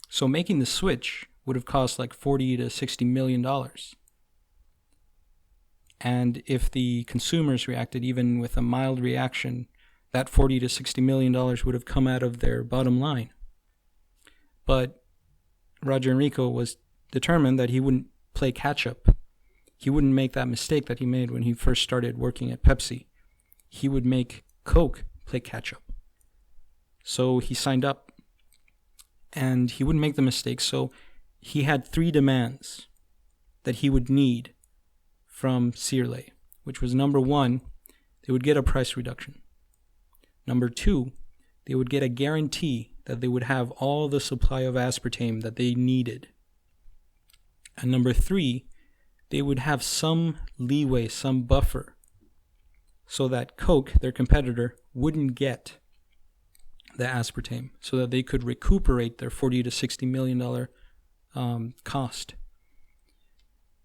So making the switch would have cost like $40 to $60 million. And if the consumers reacted even with a mild reaction, that $40 to $60 million would have come out of their bottom line. But Roger Enrico was determined that he wouldn't play catch-up. He wouldn't make that mistake that he made when he first started working at Pepsi. He would make Coke play catch-up. So he signed up, and he wouldn't make the mistake. So he had 3 demands that he would need from Searle, which was, number 1, they would get a price reduction. Number 2, they would get a guarantee that they would have all the supply of aspartame that they needed. And number 3, they would have some leeway, some buffer, so that Coke, their competitor, wouldn't get the aspartame, so that they could recuperate their $40 to $60 million cost.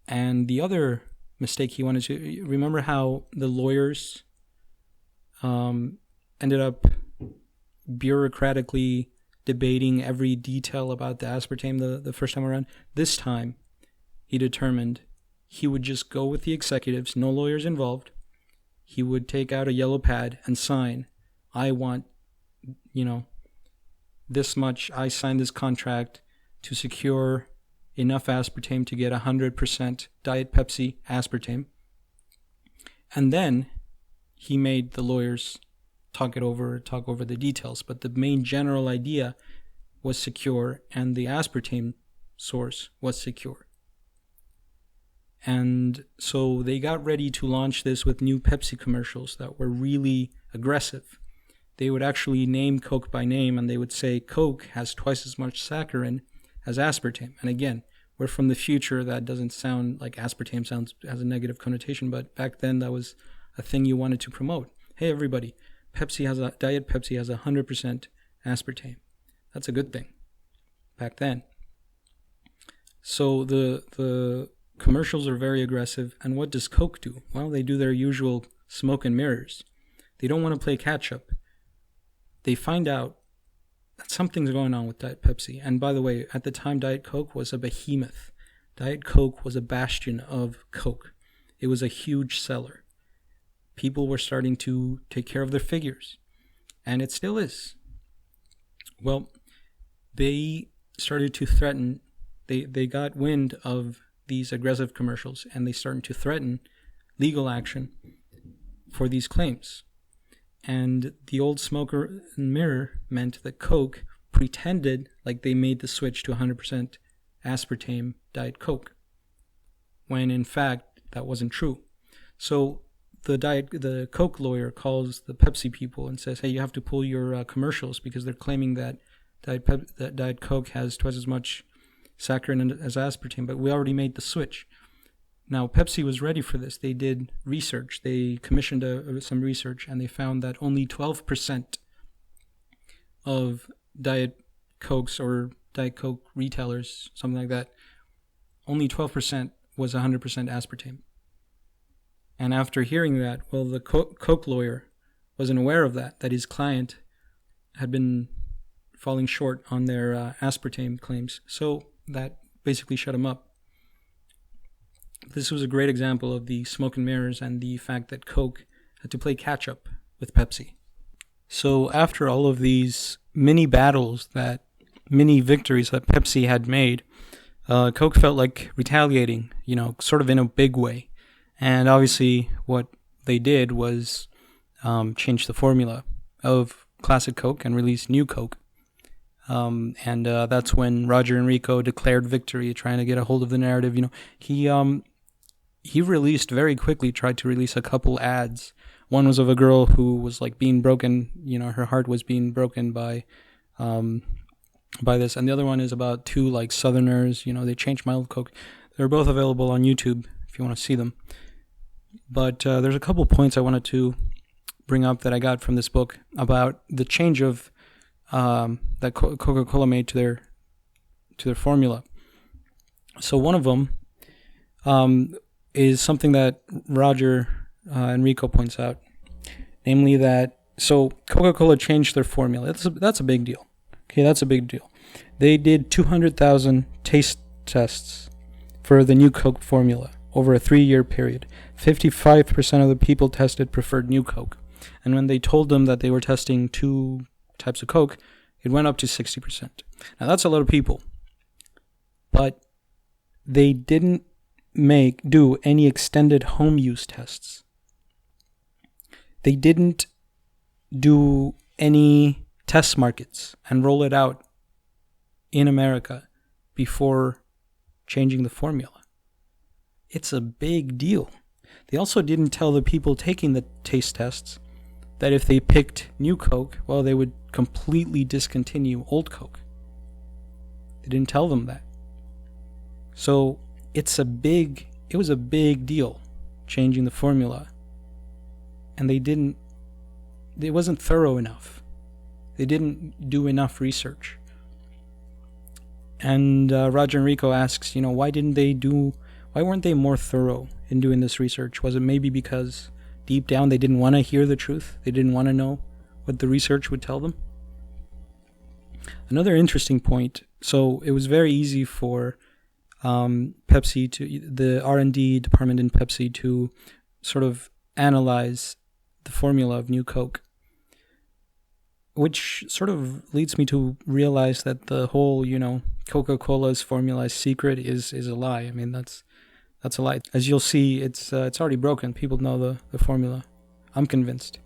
And the other mistake he wanted to, remember how the lawyers ended up bureaucratically debating every detail about the aspartame the first time around? This time, he determined he would just go with the executives, no lawyers involved. He would take out a yellow pad and sign, I want, this much, I signed this contract to secure enough aspartame to get 100% Diet Pepsi aspartame. And then he made the lawyers talk over the details. But the main general idea was secure, and the aspartame source was secure. And so they got ready to launch this with new Pepsi commercials that were really aggressive. They would actually name Coke by name, and they would say Coke has twice as much saccharin as aspartame. And again, we're from the future. That doesn't sound like aspartame has a negative connotation, but back then that was a thing you wanted to promote. Hey, everybody, Diet Pepsi has 100% aspartame. That's a good thing back then. So the commercials are very aggressive. And what does Coke do? Well, they do their usual smoke and mirrors. They don't want to play catch up. They find out that something's going on with Diet Pepsi. And by the way, at the time, Diet Coke was a behemoth. Diet Coke was a bastion of Coke. It was a huge seller. People were starting to take care of their figures. And it still is. Well, they started to threaten, they got wind of these aggressive commercials, and they started to threaten legal action for these claims. And the old smoke and mirror meant that Coke pretended like they made the switch to 100% aspartame Diet Coke, when in fact that wasn't true. So the Coke lawyer calls the Pepsi people and says, hey, you have to pull your commercials because they're claiming that Diet Coke has twice as much saccharin as aspartame, but we already made the switch. Now, Pepsi was ready for this. They did research. They commissioned some research, and they found that only 12% of Diet Cokes or Diet Coke retailers, something like that, only 12% was 100% aspartame. And after hearing that, well, the Coke lawyer wasn't aware of that his client had been falling short on their aspartame claims. So that basically shut him up. This was a great example of the smoke and mirrors and the fact that Coke had to play catch up with Pepsi. So after all of these mini victories that Pepsi had made, Coke felt like retaliating, sort of in a big way. And obviously what they did was change the formula of classic Coke and release new Coke. And that's when Roger Enrico declared victory, trying to get a hold of the narrative. He released very quickly, tried to release a couple ads. One was of a girl who was like being broken, her heart was being broken by this. And the other one is about two like Southerners, they changed mild Coke. They're both available on YouTube if you want to see them. But there's a couple points I wanted to bring up that I got from this book about the change of that Coca-Cola made to their formula. So one of them is something that Roger Enrico points out, namely that Coca-Cola changed their formula. That's a big deal. Okay, that's a big deal. They did 200,000 taste tests for the new Coke formula over a 3-year period. 55% of the people tested preferred new Coke. And when they told them that they were testing two types of Coke, it went up to 60%. Now that's a lot of people. But they didn't do any extended home use tests. They didn't do any test markets and roll it out in America before changing the formula. It's a big deal. They also didn't tell the people taking the taste tests that if they picked new Coke, well, they would completely discontinue old Coke. They didn't tell them that. So it was a big deal changing the formula. And it wasn't thorough enough. They didn't do enough research. And Roger Enrico asks, why weren't they more thorough in doing this research? Was it maybe because deep down they didn't want to hear the truth? They didn't want to know what the research would tell them? Another interesting point, so it was very easy for Pepsi the R&D department in Pepsi to sort of analyze the formula of new Coke, which sort of leads me to realize that the whole, Coca-Cola's formula secret is a lie. I mean, that's a lie. As you'll see, it's already broken. People know the formula. I'm convinced.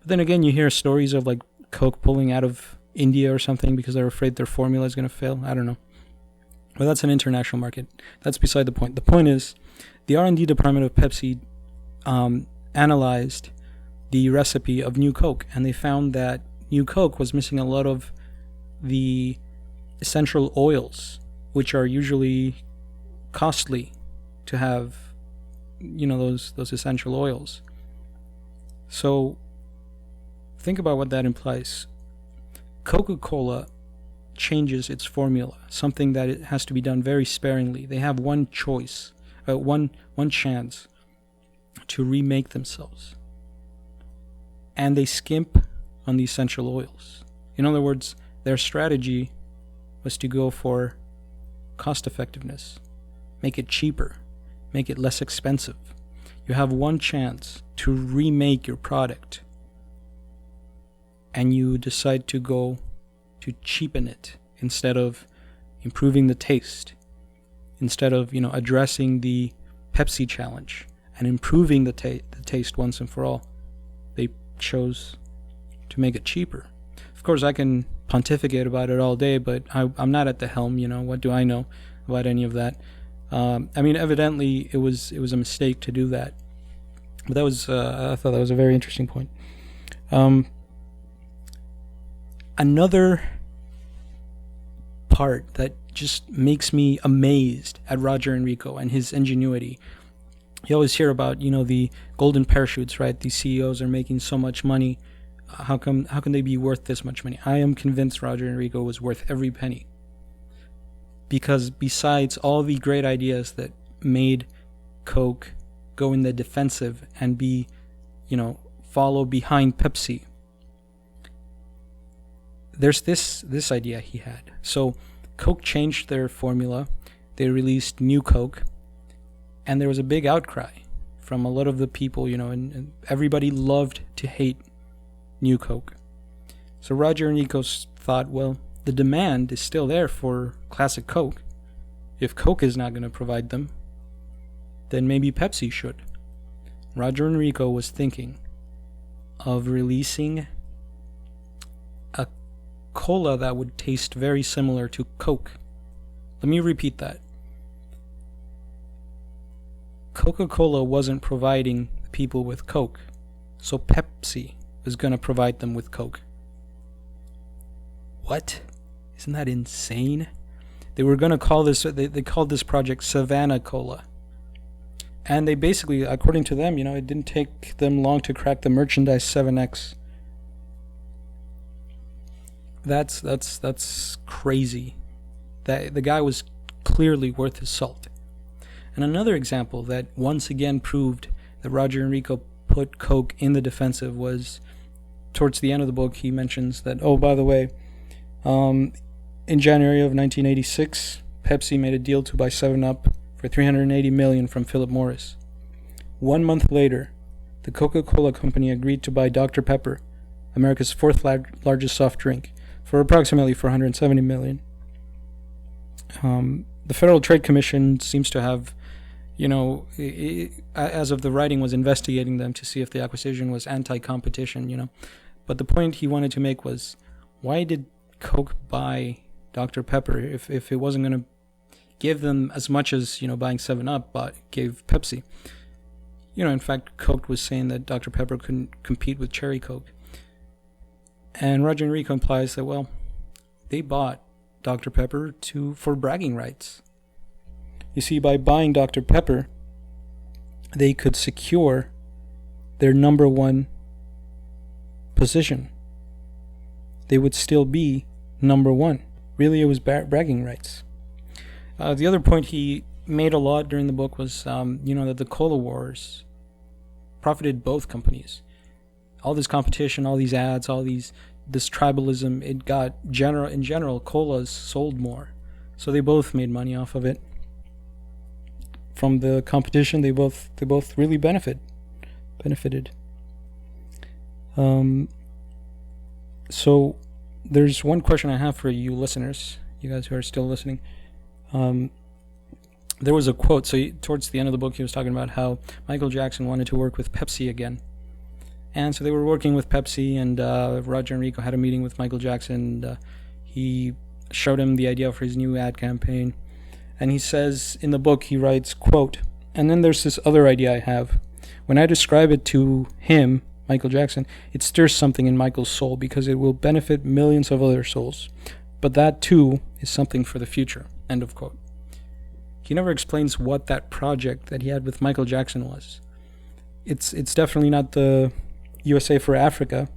But then again, you hear stories of like Coke pulling out of India or something because they're afraid their formula is going to fail. I don't know. But that's an international market. That's beside the point. The point is, the R&D department of Pepsi analyzed the recipe of new Coke, and they found that new Coke was missing a lot of the essential oils, which are usually costly to have, those essential oils. So think about what that implies. Coca-Cola changes its formula, something that it has to be done very sparingly. They have one choice, one chance to remake themselves. And they skimp on the essential oils. In other words, their strategy was to go for cost effectiveness, make it cheaper, make it less expensive. You have one chance to remake your product, and you decide to go to cheapen it instead of improving the taste, instead of, addressing the Pepsi challenge and improving the taste once and for all. They chose to make it cheaper. Of course, I can pontificate about it all day, but I'm not at the helm. What do I know about any of that? Evidently, it was a mistake to do that. But that was I thought that was a very interesting point. Another part that just makes me amazed at Roger Enrico and his ingenuity. You always hear about, the golden parachutes, right? These CEOs are making so much money. How can they be worth this much money? I am convinced Roger Enrico was worth every penny. Because besides all the great ideas that made Coke go in the defensive and be, follow behind Pepsi, there's this idea he had. So Coke changed their formula. They released New Coke, and there was a big outcry from a lot of the people, and everybody loved to hate New Coke. So Roger Enrico thought, well, the demand is still there for classic Coke. If Coke is not going to provide them, then maybe Pepsi should. Roger Enrico was thinking of releasing a cola that would taste very similar to Coke. Let me repeat that. Coca-Cola wasn't providing people with Coke, so Pepsi was going to provide them with Coke. What? Isn't that insane? They were going to call this, they called this project Savannah Cola. And they basically, according to them, it didn't take them long to crack the merchandise 7X. That's crazy. That the guy was clearly worth his salt. And another example that once again proved that Roger Enrico put Coke in the defensive was towards the end of the book. He mentions that, oh, by the way, in January of 1986, Pepsi made a deal to buy 7-Up for $380 million from Philip Morris. 1 month later, the Coca-Cola company agreed to buy Dr. Pepper, America's fourth largest soft drink, for approximately $470 million. The Federal Trade Commission seems to have, as of the writing, was investigating them to see if the acquisition was anti-competition, But the point he wanted to make was, why did Coke buy Dr. Pepper if it wasn't going to give them as much as, buying 7-Up gave Pepsi? In fact, Coke was saying that Dr. Pepper couldn't compete with Cherry Coke. And Roger Enrico implies that, well, they bought Dr. Pepper for bragging rights. You see, by buying Dr. Pepper, they could secure their number one position. They would still be number one. Really, it was bragging rights. The other point he made a lot during the book was, that the cola wars profited both companies. All this competition, all these ads, this tribalism, it got in general, colas sold more. So they both made money off of it. From the competition, they both really benefited. So there's one question I have for you listeners, you guys who are still listening. There was a quote, so towards the end of the book he was talking about how Michael Jackson wanted to work with Pepsi again. And so they were working with Pepsi, and Roger Enrico had a meeting with Michael Jackson, and he showed him the idea for his new ad campaign. And he says in the book, he writes, quote, "And then there's this other idea I have. When I describe it to him, Michael Jackson, it stirs something in Michael's soul because it will benefit millions of other souls. But that, too, is something for the future." End of quote. He never explains what that project that he had with Michael Jackson was. It's definitely not the USA for Africa,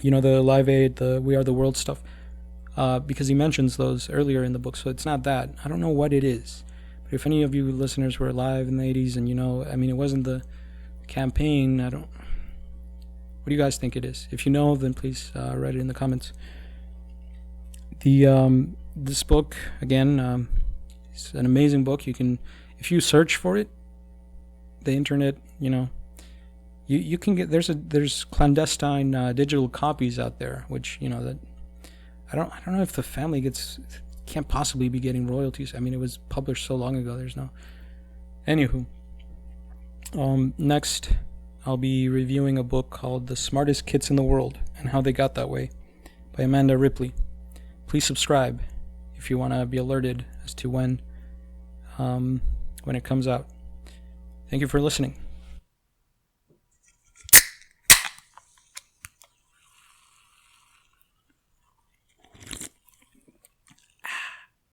the Live Aid, the We Are the World stuff, because he mentions those earlier in the book, so it's not that. I don't know what it is. But if any of you listeners were alive in the 80s and it wasn't the campaign, what do you guys think it is? If you know, then please write it in the comments. This book, again, it's an amazing book. You can, if you search for it, the internet, you can get, there's clandestine digital copies out there, which, that I don't know if the family can't possibly be getting royalties. I mean, it was published so long ago. There's no. Anywho, next I'll be reviewing a book called "The Smartest Kids in the World and How They Got That Way" by Amanda Ripley. Please subscribe if you want to be alerted as to when it comes out. Thank you for listening.